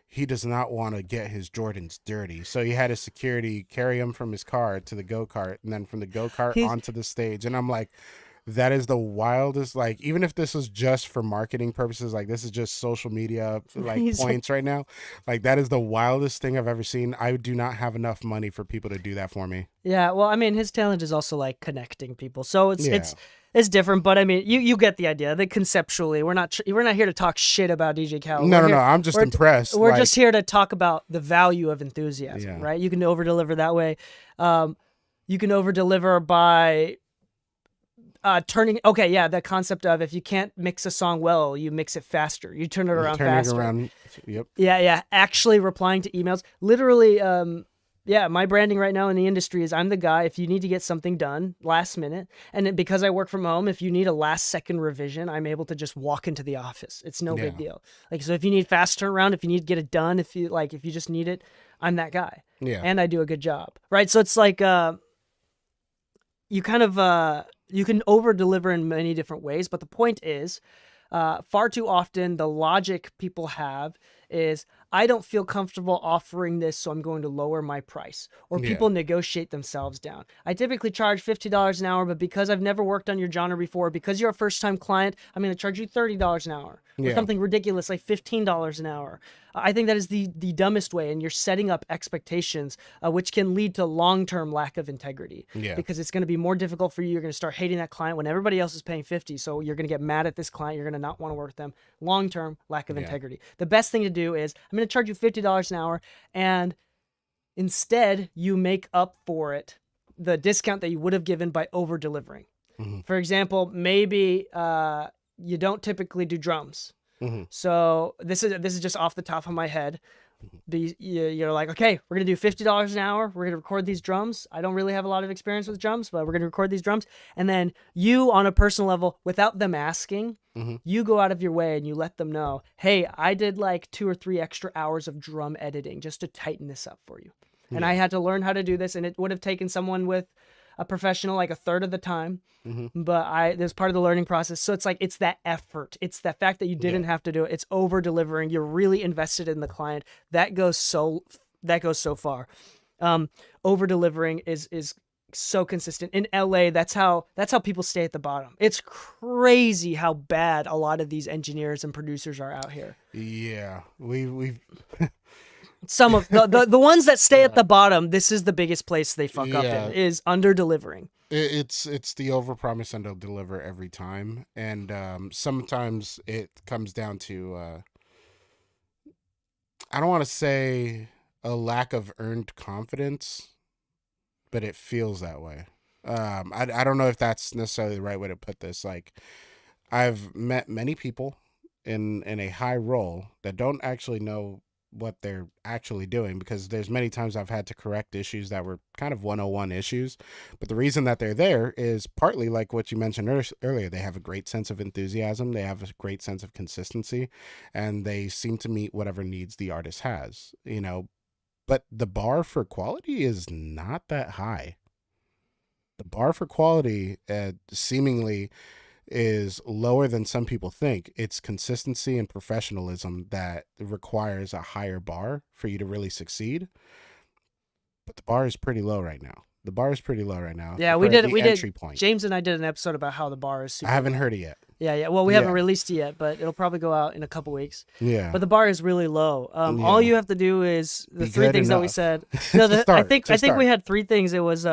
he does not want to get his Jordans dirty. So he had his security carry him from his car to the go-kart, and then from the go-kart He's- onto the stage. And I'm like, that is the wildest, like, even if this was just for marketing purposes, like, this is just social media, like, He's- points right now. Like, that is the wildest thing I've ever seen. I do not have enough money for people to do that for me. Yeah, well, I mean, his talent is also like connecting people, so it's Yeah. it's different. But I mean, you get the idea. That conceptually, we're not here to talk shit about DJ Khaled. No, We're no, here- I'm just we're- impressed. We're like, just here to talk about the value of enthusiasm, Yeah. right? You can over deliver that way. You can over deliver by turning. Okay, yeah, the concept of, if you can't mix a song well, you mix it faster. You turn it around turning faster. around. Yep. Yeah. Actually replying to emails. Literally, yeah, my branding right now in the industry is, I'm the guy, if you need to get something done last minute, and then because I work from home, if you need a last second revision, I'm able to just walk into the office. It's no big Yeah. deal. Like, so if you need fast turnaround, if you need to get it done, if you just need it, I'm that guy. Yeah. And I do a good job. Right? So it's like, you kind of, you can over deliver in many different ways, but the point is, far too often the logic people have is, I don't feel comfortable offering this, so I'm going to lower my price. Or Yeah. people negotiate themselves down. I typically charge $50 an hour, but because I've never worked on your genre before, because you're a first-time client, I'm going to charge you $30 an hour. Or Yeah. something ridiculous like $15 an hour. I think that is the dumbest way, and you're setting up expectations, which can lead to long-term lack of integrity. Yeah. Because it's going to be more difficult for you. You're going to start hating that client when everybody else is paying 50. So you're going to get mad at this client. You're going to not want to work with them. Long-term lack of Yeah. integrity. The best thing to do is, I'm going to charge you $50 an hour, and instead you make up for it, the discount that you would have given, by over delivering. Mhm. For example, maybe you don't typically do drums. Mhm. So this is just off the top of my head. You're like, okay, we're gonna do $50 an hour. We're gonna record these drums. I don't really have a lot of experience with drums, but we're gonna record these drums. And then you, on a personal level, without them asking, Mhm. you go out of your way and you let them know, hey, I did like 2 or 3 extra hours of drum editing just to tighten this up for you. And I had to learn how to do this, and it would have taken someone with a professional like a third of the time. Mhm. But there's part of the learning process. So it's like, it's that effort. It's the fact that you didn't have to do it. It's over delivering. You're really invested in the client. That goes so far. Over delivering is so consistent. In LA, that's how people stay at the bottom. It's crazy how bad a lot of these engineers and producers are out here. Yeah. We've Some of the ones that stay at the bottom, this is the biggest place they fuck up Yeah. in, is under delivering. it's the overpromise and they'll deliver every time, and sometimes it comes down to I don't want to say a lack of earned confidence, but it feels that way. I don't know if that's necessarily the right way to put this. Like, I've met many people in a high role that don't actually know what they're actually doing, because there's many times I've had to correct issues that were kind of 101 issues. But the reason that they're there is partly like what you mentioned earlier. They have a great sense of enthusiasm. They have a great sense of consistency, and they seem to meet whatever needs the artist has, you know, but the bar for quality is not that high. The bar for quality seemingly is lower than some people think. It's consistency and professionalism that requires a higher bar for you to really succeed. But the bar is pretty low right now. The bar is pretty low right now. Yeah, for we did. the We entry did. point. James and I did an episode about how the bar is super I haven't low. heard it yet. Yeah. Well, we haven't Yeah. released it yet, but it'll probably go out in a couple weeks. Yeah. But the bar is really low. All Yeah. you have to do is the Be three good things that we enough. said. To No, I start, think to I think we start. had three things. It was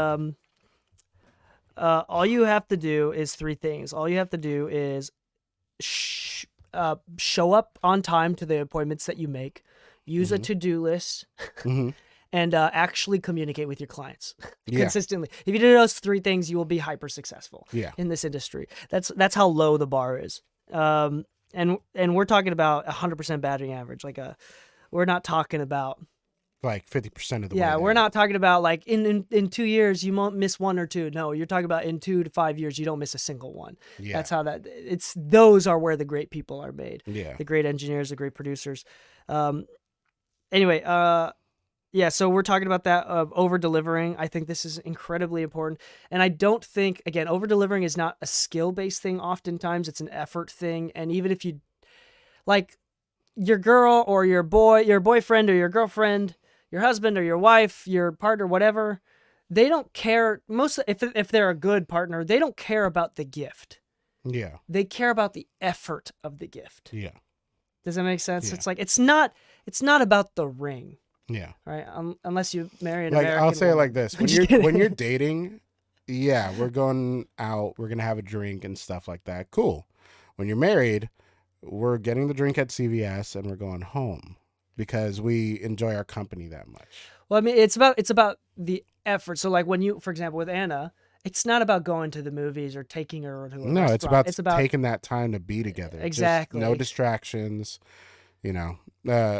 all you have to do is three things. All you have to do is show up on time to the appointments that you make. Use a to-do list. hmm And actually communicate with your clients Yeah. consistently. If you do those three things, you will be hyper successful Yeah. in this industry. That's how low the bar is. And we're talking about 100% batting average. We're not talking about Like 50% of the way. we're there. not talking about like in 2 years you won't miss one or two. No, you're talking about in 2 to 5 years you don't miss a single one. Yeah. That's how those are where the great people are made. Yeah. The great engineers, the great producers. Anyway, yeah, so we're talking about that of over delivering. I think this is incredibly important. And I don't think, again, over delivering is not a skill based thing. Oftentimes it's an effort thing. And even if you like your girl or your boyfriend or your girlfriend, your husband or your wife, your partner, whatever, they don't care. If they're a good partner, they don't care about the gift. Yeah. They care about the effort of the gift. Yeah. Does that make sense? Yeah. It's like it's not about the ring. Yeah. Right, unless you marry an Like American I'll say it woman. like this: I'm just kidding. when you're dating, yeah, we're going out, we're gonna have a drink and stuff like that. Cool. When you're married, we're getting the drink at CVS and we're going home because we enjoy our company that much. Well, I mean, it's about the effort. So, like when you, for example, with Anna, it's not about going to the movies or taking her to a No, restaurant. it's about taking that time to be together. Just Exactly. no distractions. You know. No.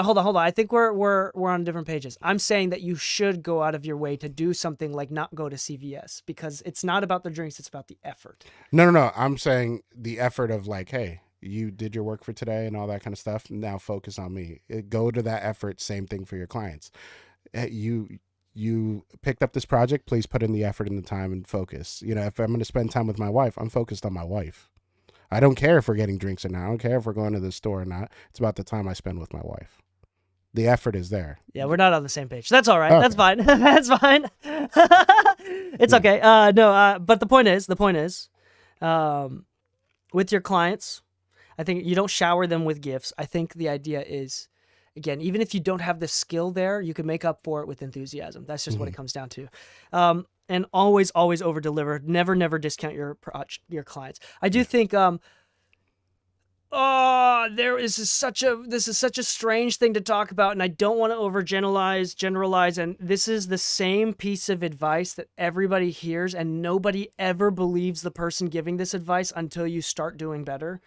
Hold on. I think we're on different pages. I'm saying that you should go out of your way to do something like not go to CVS because it's not about the drinks; it's about the effort. No. I'm saying the effort of like, hey, you did your work for today and all that kind of stuff. Now focus on me. Go to that effort. Same thing for your clients. You picked up this project. Please put in the effort and the time and focus. You know, if I'm going to spend time with my wife, I'm focused on my wife. I don't care if we're getting drinks or not. I don't care if we're going to the store or not. It's about the time I spend with my wife. The effort is there. Yeah, we're not on the same page. That's all right. Okay. That's fine. That's fine. It's okay. But the point is, with your clients, I think you don't shower them with gifts. I think the idea is, again, even if you don't have the skill there, you can make up for it with enthusiasm. That's just what it comes down to. And always over deliver. Never discount your clients. I do think this is such a strange thing to talk about, and I don't want to overgeneralize. And this is the same piece of advice that everybody hears, and nobody ever believes the person giving this advice until you start doing better.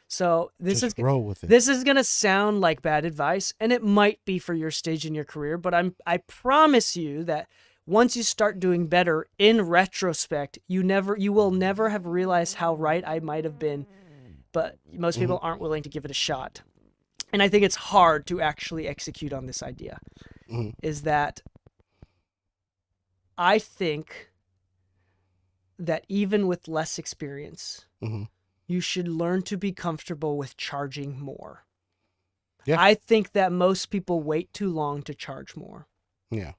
So Just roll with it. This is gonna sound like bad advice, and it might be for your stage in your career, but I promise you that once you start doing better, in retrospect, you will never have realized how right I might have been. But most people aren't willing to give it a shot. And I think it's hard to actually execute on this idea. Is that I think that even with less experience, you should learn to be comfortable with charging more. Yeah. I think that most people wait too long to charge more. Yeah.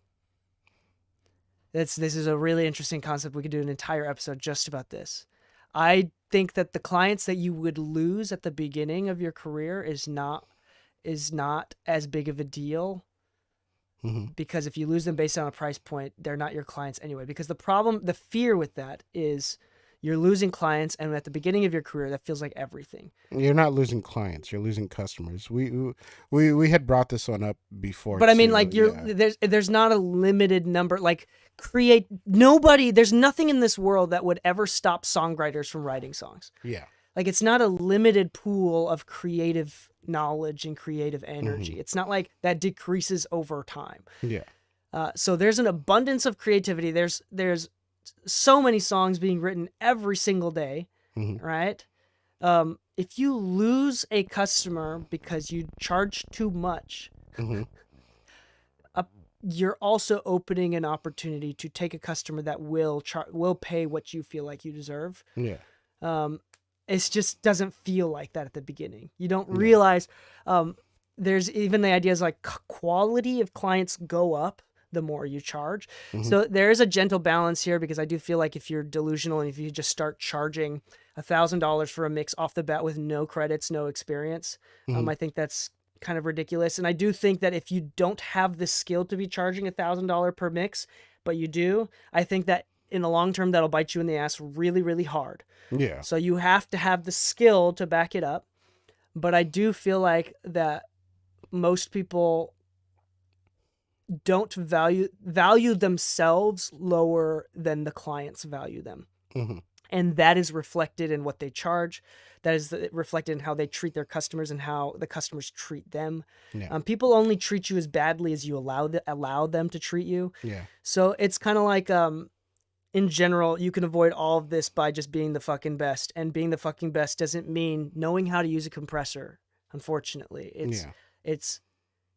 This is a really interesting concept. We could do an entire episode just about this. I think that the clients that you would lose at the beginning of your career is not as big of a deal, because if you lose them based on a price point, they're not your clients anyway. Because the fear with that is you're losing clients, and at the beginning of your career, that feels like everything. You're not losing clients. You're losing customers. We had brought this one up before. But I mean, too. like Yeah. there's not a limited number. Like there's nothing in this world that would ever stop songwriters from writing songs. Yeah. Like it's not a limited pool of creative knowledge and creative energy. It's not like that decreases over time. Yeah. So there's an abundance of creativity. There's so many songs being written every single day, right? If you lose a customer because you charge too much, you're also opening an opportunity to take a customer that will pay what you feel like you deserve. Yeah. It just doesn't feel like that at the beginning. You don't Yeah. realize there's even the ideas like quality of clients go up the more you charge. Mhm. So there is a gentle balance here, because I do feel like if you're delusional and if you just start charging $1,000 for a mix off the bat with no credits, no experience, Mhm. I think that's kind of ridiculous. And I do think that if you don't have the skill to be charging $1,000 per mix, but you do, I think that in the long term, that'll bite you in the ass really, really hard. Yeah. So you have to have the skill to back it up. But I do feel like that most people don't value themselves lower than the clients value them. Hmm. And that is reflected in what they charge. That is reflected in how they treat their customers and how the customers treat them. Yeah. People only treat you as badly as you allow them to treat you. Yeah. So it's kind of like, in general, you can avoid all of this by just being the fucking best. And being the fucking best doesn't mean knowing how to use a compressor. Unfortunately, it's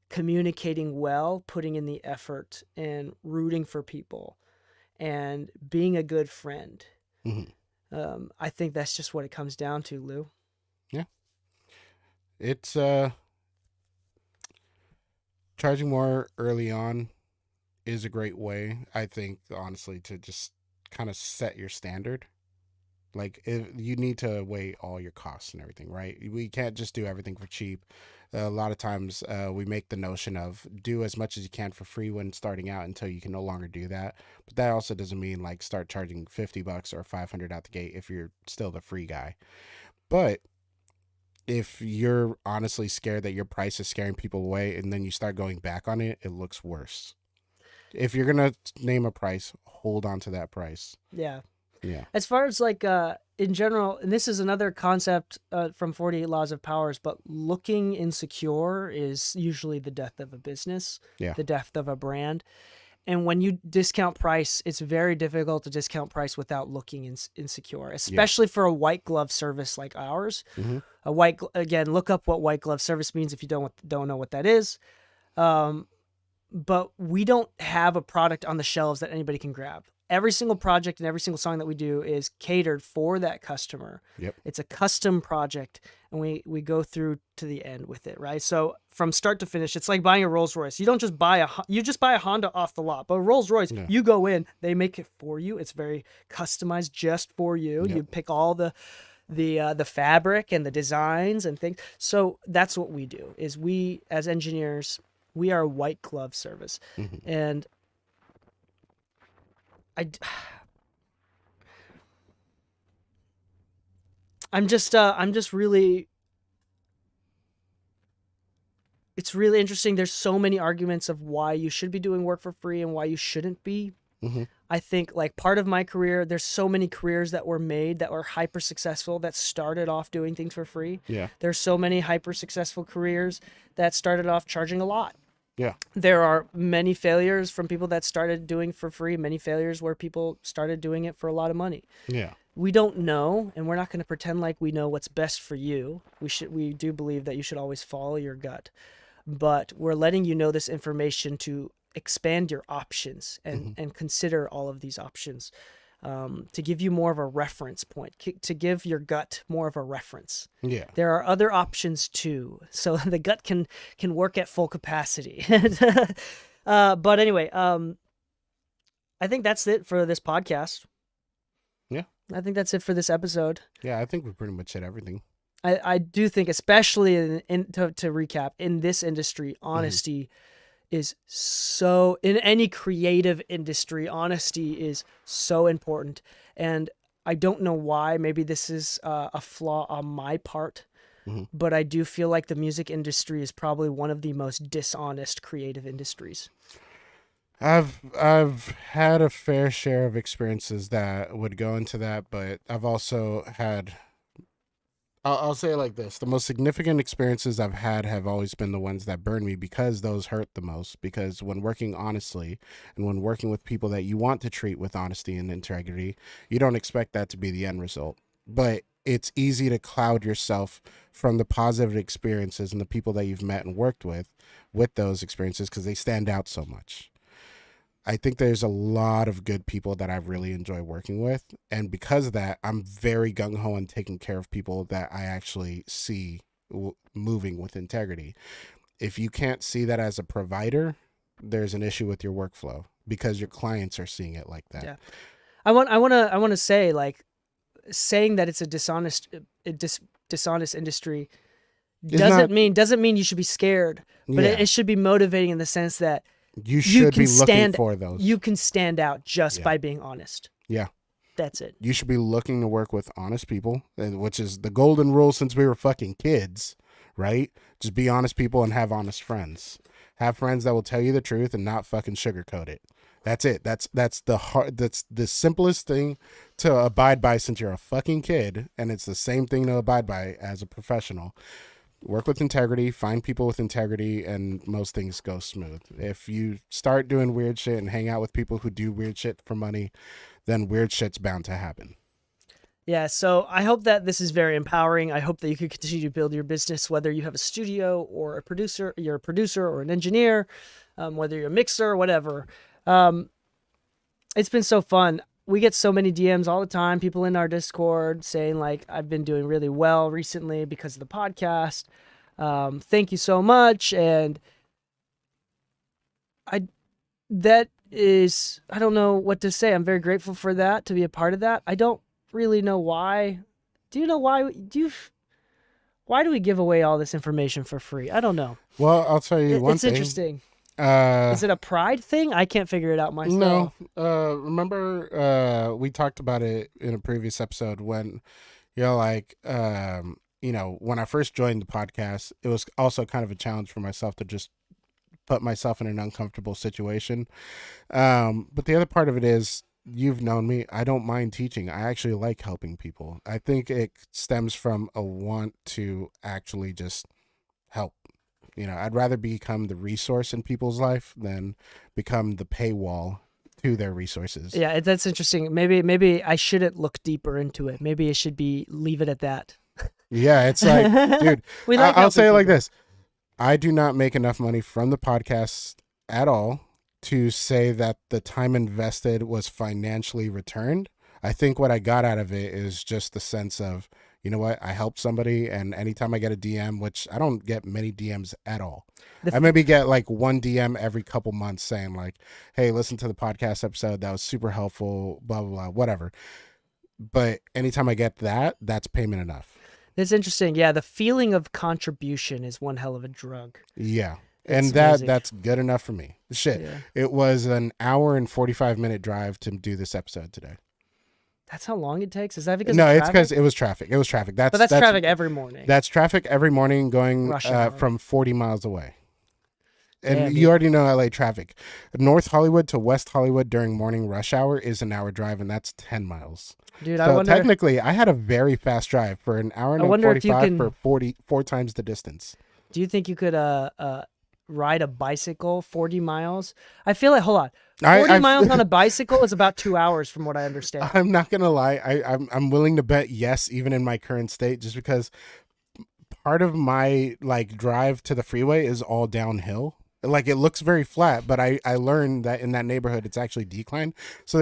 communicating well, putting in the effort, and rooting for people, and being a good friend. Hmm. I think that's just what it comes down to, Lou. Yeah. It's charging more early on is a great way, I think, honestly, to just kind of set your standard. Like, you need to weigh all your costs and everything, right? We can't just do everything for cheap. A lot of times we make the notion of do as much as you can for free when starting out until you can no longer do that. But that also doesn't mean like start charging $50 or $500 out the gate if you're still the free guy. But if you're honestly scared that your price is scaring people away and then you start going back on it, it looks worse. If you're going to name a price, hold on to that price. Yeah. Yeah. As far as like in general, and this is another concept from 48 Laws of Powers, but looking insecure is usually the death of a business, the death of a brand. And when you discount price, it's very difficult to discount price without looking insecure, especially for a white glove service like ours. Mm-hmm. Again, look up what white glove service means if you don't know what that is. But we don't have a product on the shelves that anybody can grab. Every single project and every single song that we do is catered for that customer. Yep. It's a custom project, and we go through to the end with it, right? So from start to finish, it's like buying a Rolls Royce. You don't just buy a Honda off the lot, but a Rolls Royce, you go in, they make it for you. It's very customized just for you. Yep. You pick all the fabric and the designs and things. So that's what we do. Is we as engineers, we are a white glove service, Mm-hmm. and I'm just really, it's really interesting. There's so many arguments of why you should be doing work for free and why you shouldn't be. Mm-hmm. I think like part of my career, there's so many careers that were made that were hyper successful that started off doing things for free. Yeah. There's so many hyper successful careers that started off charging a lot. Yeah. There are many failures from people that started doing for free, many failures where people started doing it for a lot of money. Yeah. We don't know, and we're not going to pretend like we know what's best for you. We do believe that you should always follow your gut, but we're letting you know this information to expand your options and consider all of these options, to give you more of a reference point, to give your gut more of a reference. Yeah. There are other options too, so the gut can work at full capacity. But anyway, I think that's it for this podcast. Yeah. I think that's it for this episode. Yeah, I think we pretty much said everything. I do think, especially to recap, in this industry, honesty is so, in any creative industry, honesty is so important. And I don't know why, maybe this is a flaw on my part, but I do feel like the music industry is probably one of the most dishonest creative industries. I've had a fair share of experiences that would go into that, but I've also had, I'll say it like this. The most significant experiences I've had have always been the ones that burn me, because those hurt the most. Because when working honestly and when working with people that you want to treat with honesty and integrity, you don't expect that to be the end result. But it's easy to cloud yourself from the positive experiences and the people that you've met and worked with those experiences, because they stand out so much. I think there's a lot of good people that I really enjoy working with. And because of that, I'm very gung-ho on taking care of people that I actually see moving with integrity. If you can't see that as a provider, there's an issue with your workflow because your clients are seeing it like that. Yeah. I want to say, like, saying that it's a dishonest industry It's doesn't not- mean you should be scared, but Yeah. it should be motivating in the sense that You should can be looking stand- for those. you can stand out just Yeah. by being honest. Yeah. That's it. You should be looking to work with honest people, which is the golden rule since we were fucking kids, right? Just be honest people and have honest friends. Have friends that will tell you the truth and not fucking sugarcoat it. That's it. That's the simplest thing to abide by since you're a fucking kid, and it's the same thing to abide by as a professional. Work with integrity, find people with integrity, and most things go smooth. If you start doing weird shit and hang out with people who do weird shit for money, then weird shit's bound to happen. Yeah, so I hope that this is very empowering. I hope that you can continue to build your business, whether you have a studio or you're a producer or an engineer, whether you're a mixer or whatever. It's been so fun. We get so many DMs all the time, people in our Discord saying, like, I've been doing really well recently because of the podcast. Thank you so much. And I don't know what to say. I'm very grateful for that, to be a part of that. I don't really know why. Do you know why? Why do we give away all this information for free? I don't know. Well, I'll tell you one It's thing. interesting. Is it a pride thing? I can't figure it out myself. No. Remember we talked about it in a previous episode when like when I first joined the podcast, it was also kind of a challenge for myself to just put myself in an uncomfortable situation. But the other part of it is, you've known me, I don't mind teaching. I actually like helping people. I think it stems from a want to actually just help. I'd rather become the resource in people's life than become the paywall to their resources. Yeah, that's interesting. Maybe I shouldn't look deeper into it. Maybe it should leave it at that. Yeah, it's like, dude, I'll say it like this. I do not make enough money from the podcast at all to say that the time invested was financially returned. I think what I got out of it is just the sense of, you know what, I helped somebody, and anytime I get a DM, which I don't get many DMs at all. I maybe get like one DM every couple months saying like, hey, listen to the podcast episode. That was super helpful, blah, blah, blah, whatever. But anytime I get that, that's payment enough. That's interesting. Yeah, the feeling of contribution is one hell of a drug. Yeah. It's And amazing. that's good enough for me. Shit. Yeah. It was an hour and 45-minute drive to do this episode today. That's how long it takes? Is that because No, of it's traffic? because it was traffic. It was traffic. But that's traffic every morning. That's traffic every morning going Rush hour. from 40 miles away. And Damn, you dude. already know LA traffic. North Hollywood to West Hollywood during morning rush hour is an hour drive, and that's 10 miles. Dude, I So wonder. technically, I had a very fast drive for an hour and I wonder if you 45 can- for 4 times the distance. Do you think you could ride a bicycle 40 miles? I feel like, hold on. 40 miles on a bicycle is about 2 hours from what I understand. I'm not gonna lie. I'm willing to bet yes, even in my current state, just because part of my like drive to the freeway is all downhill. Like it looks very flat, but I learned that in that neighborhood it's actually decline. So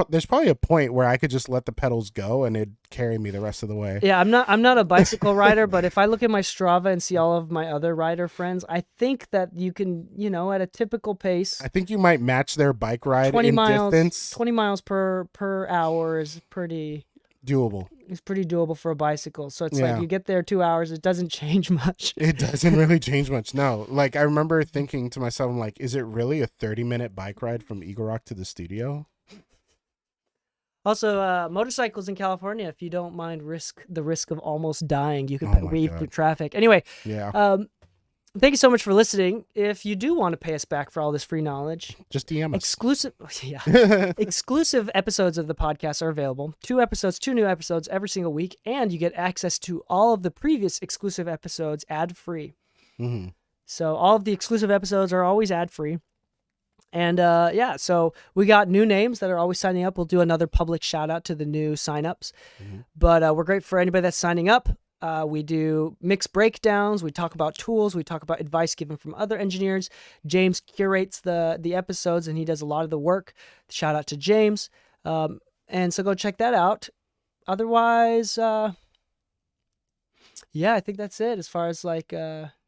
there's probably a point where I could just let the pedals go and it'd carry me the rest of the way. Yeah, I'm not a bicycle rider, but if I look at my Strava and see all of my other rider friends, I think that you can, at a typical pace, I think you might match their bike ride 20 in miles, distance. 20 miles per hour is pretty Doable. doable for a bicycle. So it's Yeah. like you get there 2 hours, it doesn't change much. It doesn't really change much. No. Like I remember thinking to myself, I'm like, is it really a 30-minute bike ride from Eagle Rock to the studio? Also, motorcycles in California, if you don't mind the risk of almost dying, you can Oh my weave God. through traffic. Anyway, Yeah. thank you so much for listening. If you do want to pay us back for all this free knowledge, Just DM us. exclusive episodes of the podcast are available. 2 new episodes every single week, and you get access to all of the previous exclusive episodes ad-free. hmm So all of the exclusive episodes are always ad-free. And so we got new names that are always signing up. We'll do another public shout out to the new signups. Mhm. But we're great for anybody that's signing up. We do mix breakdowns. We talk about tools. We talk about advice given from other engineers. James curates the episodes, and he does a lot of the work. Shout out to James. And so go check that out. Otherwise, yeah, I think that's it as far as like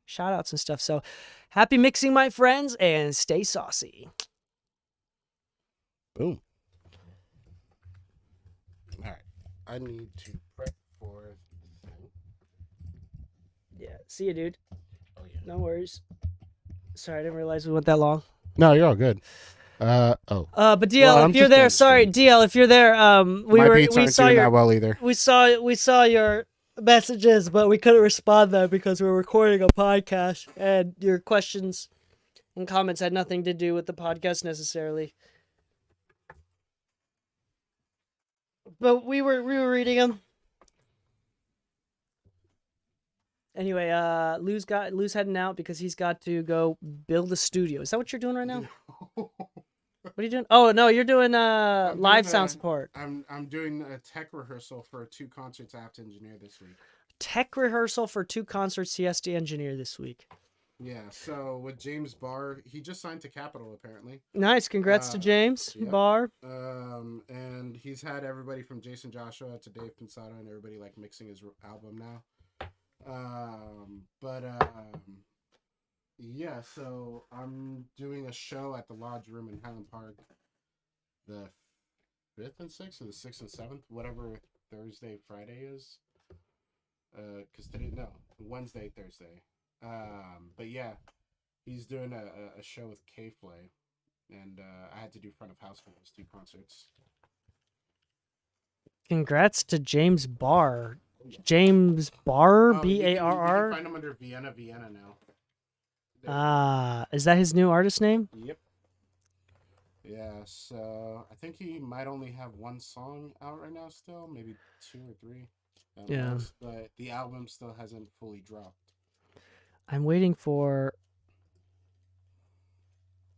shout outs and stuff. So happy mixing, my friends, and stay saucy. Boom. All right. I need to prep for the thing. Yeah, see you, dude. Oh, yeah. No worries. Sorry, I didn't realize we went that long. No, you're all good. But DL, Well, I'm if you're just there, down the sorry, street. DL, if you're there, My beats aren't doing that well either. we saw your messages, but we couldn't respond though because we were recording a podcast, and your questions and comments had nothing to do with the podcast necessarily. But we were reading them. Anyway, Lou's heading out because he's got to go build a studio. Is that what you're doing right now? What are you doing? Oh no, you're doing live sound support. I'm doing a tech rehearsal for 2 concerts I have to engineer this week. Tech rehearsal for 2 concerts he has to engineer this week. Yeah, so with James Barr, he just signed to Capitol apparently. Nice, congrats to James yep. Barr. And he's had everybody from Jason Joshua to Dave Pensado and everybody like mixing his album now. Yeah, so I'm doing a show at the Lodge Room in Highland Park the 5th and 6th, or the 6th and 7th, whatever Thursday, Friday is. Because Wednesday, Thursday. But yeah, he's doing a show with K-Flay, and I had to do front of house for those 2 concerts. Congrats to James Barr. James Barr, Oh, B-A-R-R? You can find him under Vienna now. Is that his new artist name? Yep. Yeah, so I think he might only have 1 song out right now still, maybe 2 or 3. Yeah. Most, but the album still hasn't fully dropped. I'm waiting for...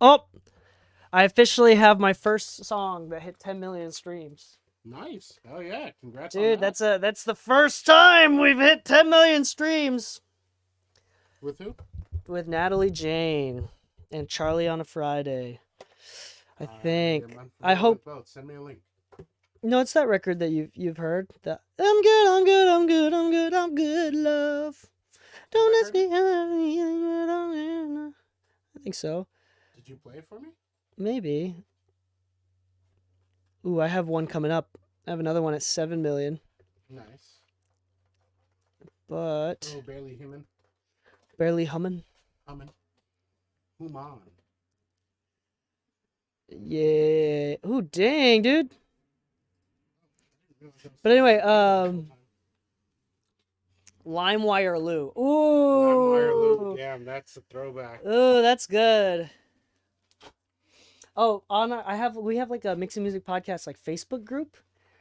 Oh! I officially have my first song that hit 10 million streams. Nice. Oh yeah, congrats Dude, on that. that's the first time we've hit 10 million streams. With who? With Natalie Jane and Charlie on a Friday. I think. Yeah, man, I hope. both. Send me a link. No, it's that record that you've heard. That I'm good, love. Don't ask me how I think so. Did you play it for me? Maybe. Ooh, I have one coming up. I have another one at 7 million. Nice. But Oh, barely human. barely humming. Human. Human. Yeah. Ooh, dang, dude. But anyway, LimeWire Lou. Ooh. LimeWire Lou. Damn, that's a throwback. Ooh, that's good. Oh, we have like a Mixing Music Podcast like Facebook group.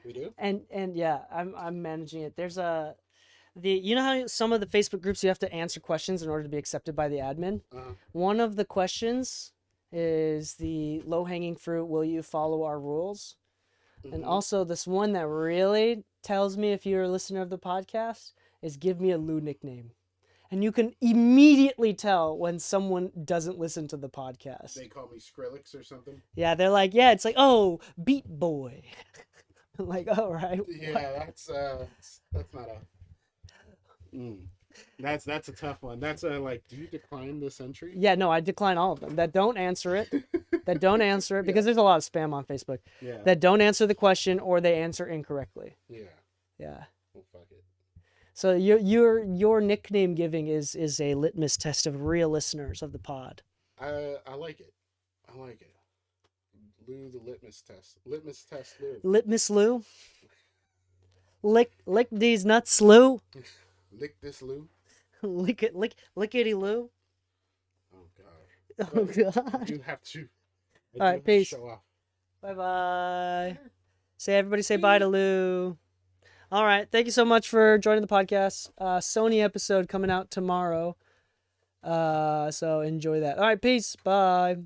We do? And yeah, I'm managing it. There's you know how some of the Facebook groups you have to answer questions in order to be accepted by the admin? One of the questions is the low-hanging fruit, will you follow our rules? Mm-hmm. And also this one that really tells me if you're a listener of the podcast is give me a Lou nickname. And you can immediately tell when someone doesn't listen to the podcast. They call me Skrillex or something? Yeah, they're like, yeah, it's like, oh, Beat Boy. I'm like, oh, right. Yeah, that's not a... That's a tough one. That's a, like, do you decline this entry? Yeah, no, I decline all of them. That don't answer it. Because there's a lot of spam on Facebook. Yeah. That don't answer the question or they answer incorrectly. Yeah. Yeah. Well, fuck it. So your nickname giving is a litmus test of real listeners of the pod. I like it. I like it. Lou the litmus test. Litmus test Lou. Litmus Lou. Lick these nuts, Lou. Lick this Lou. Lickety Lou. Oh god. Oh god. I do have to. All right, peace. Show off. Bye bye. Everybody say bye to Lou. All right. Thank you so much for joining the podcast. Sony episode coming out tomorrow. So enjoy that. All right. Peace. Bye.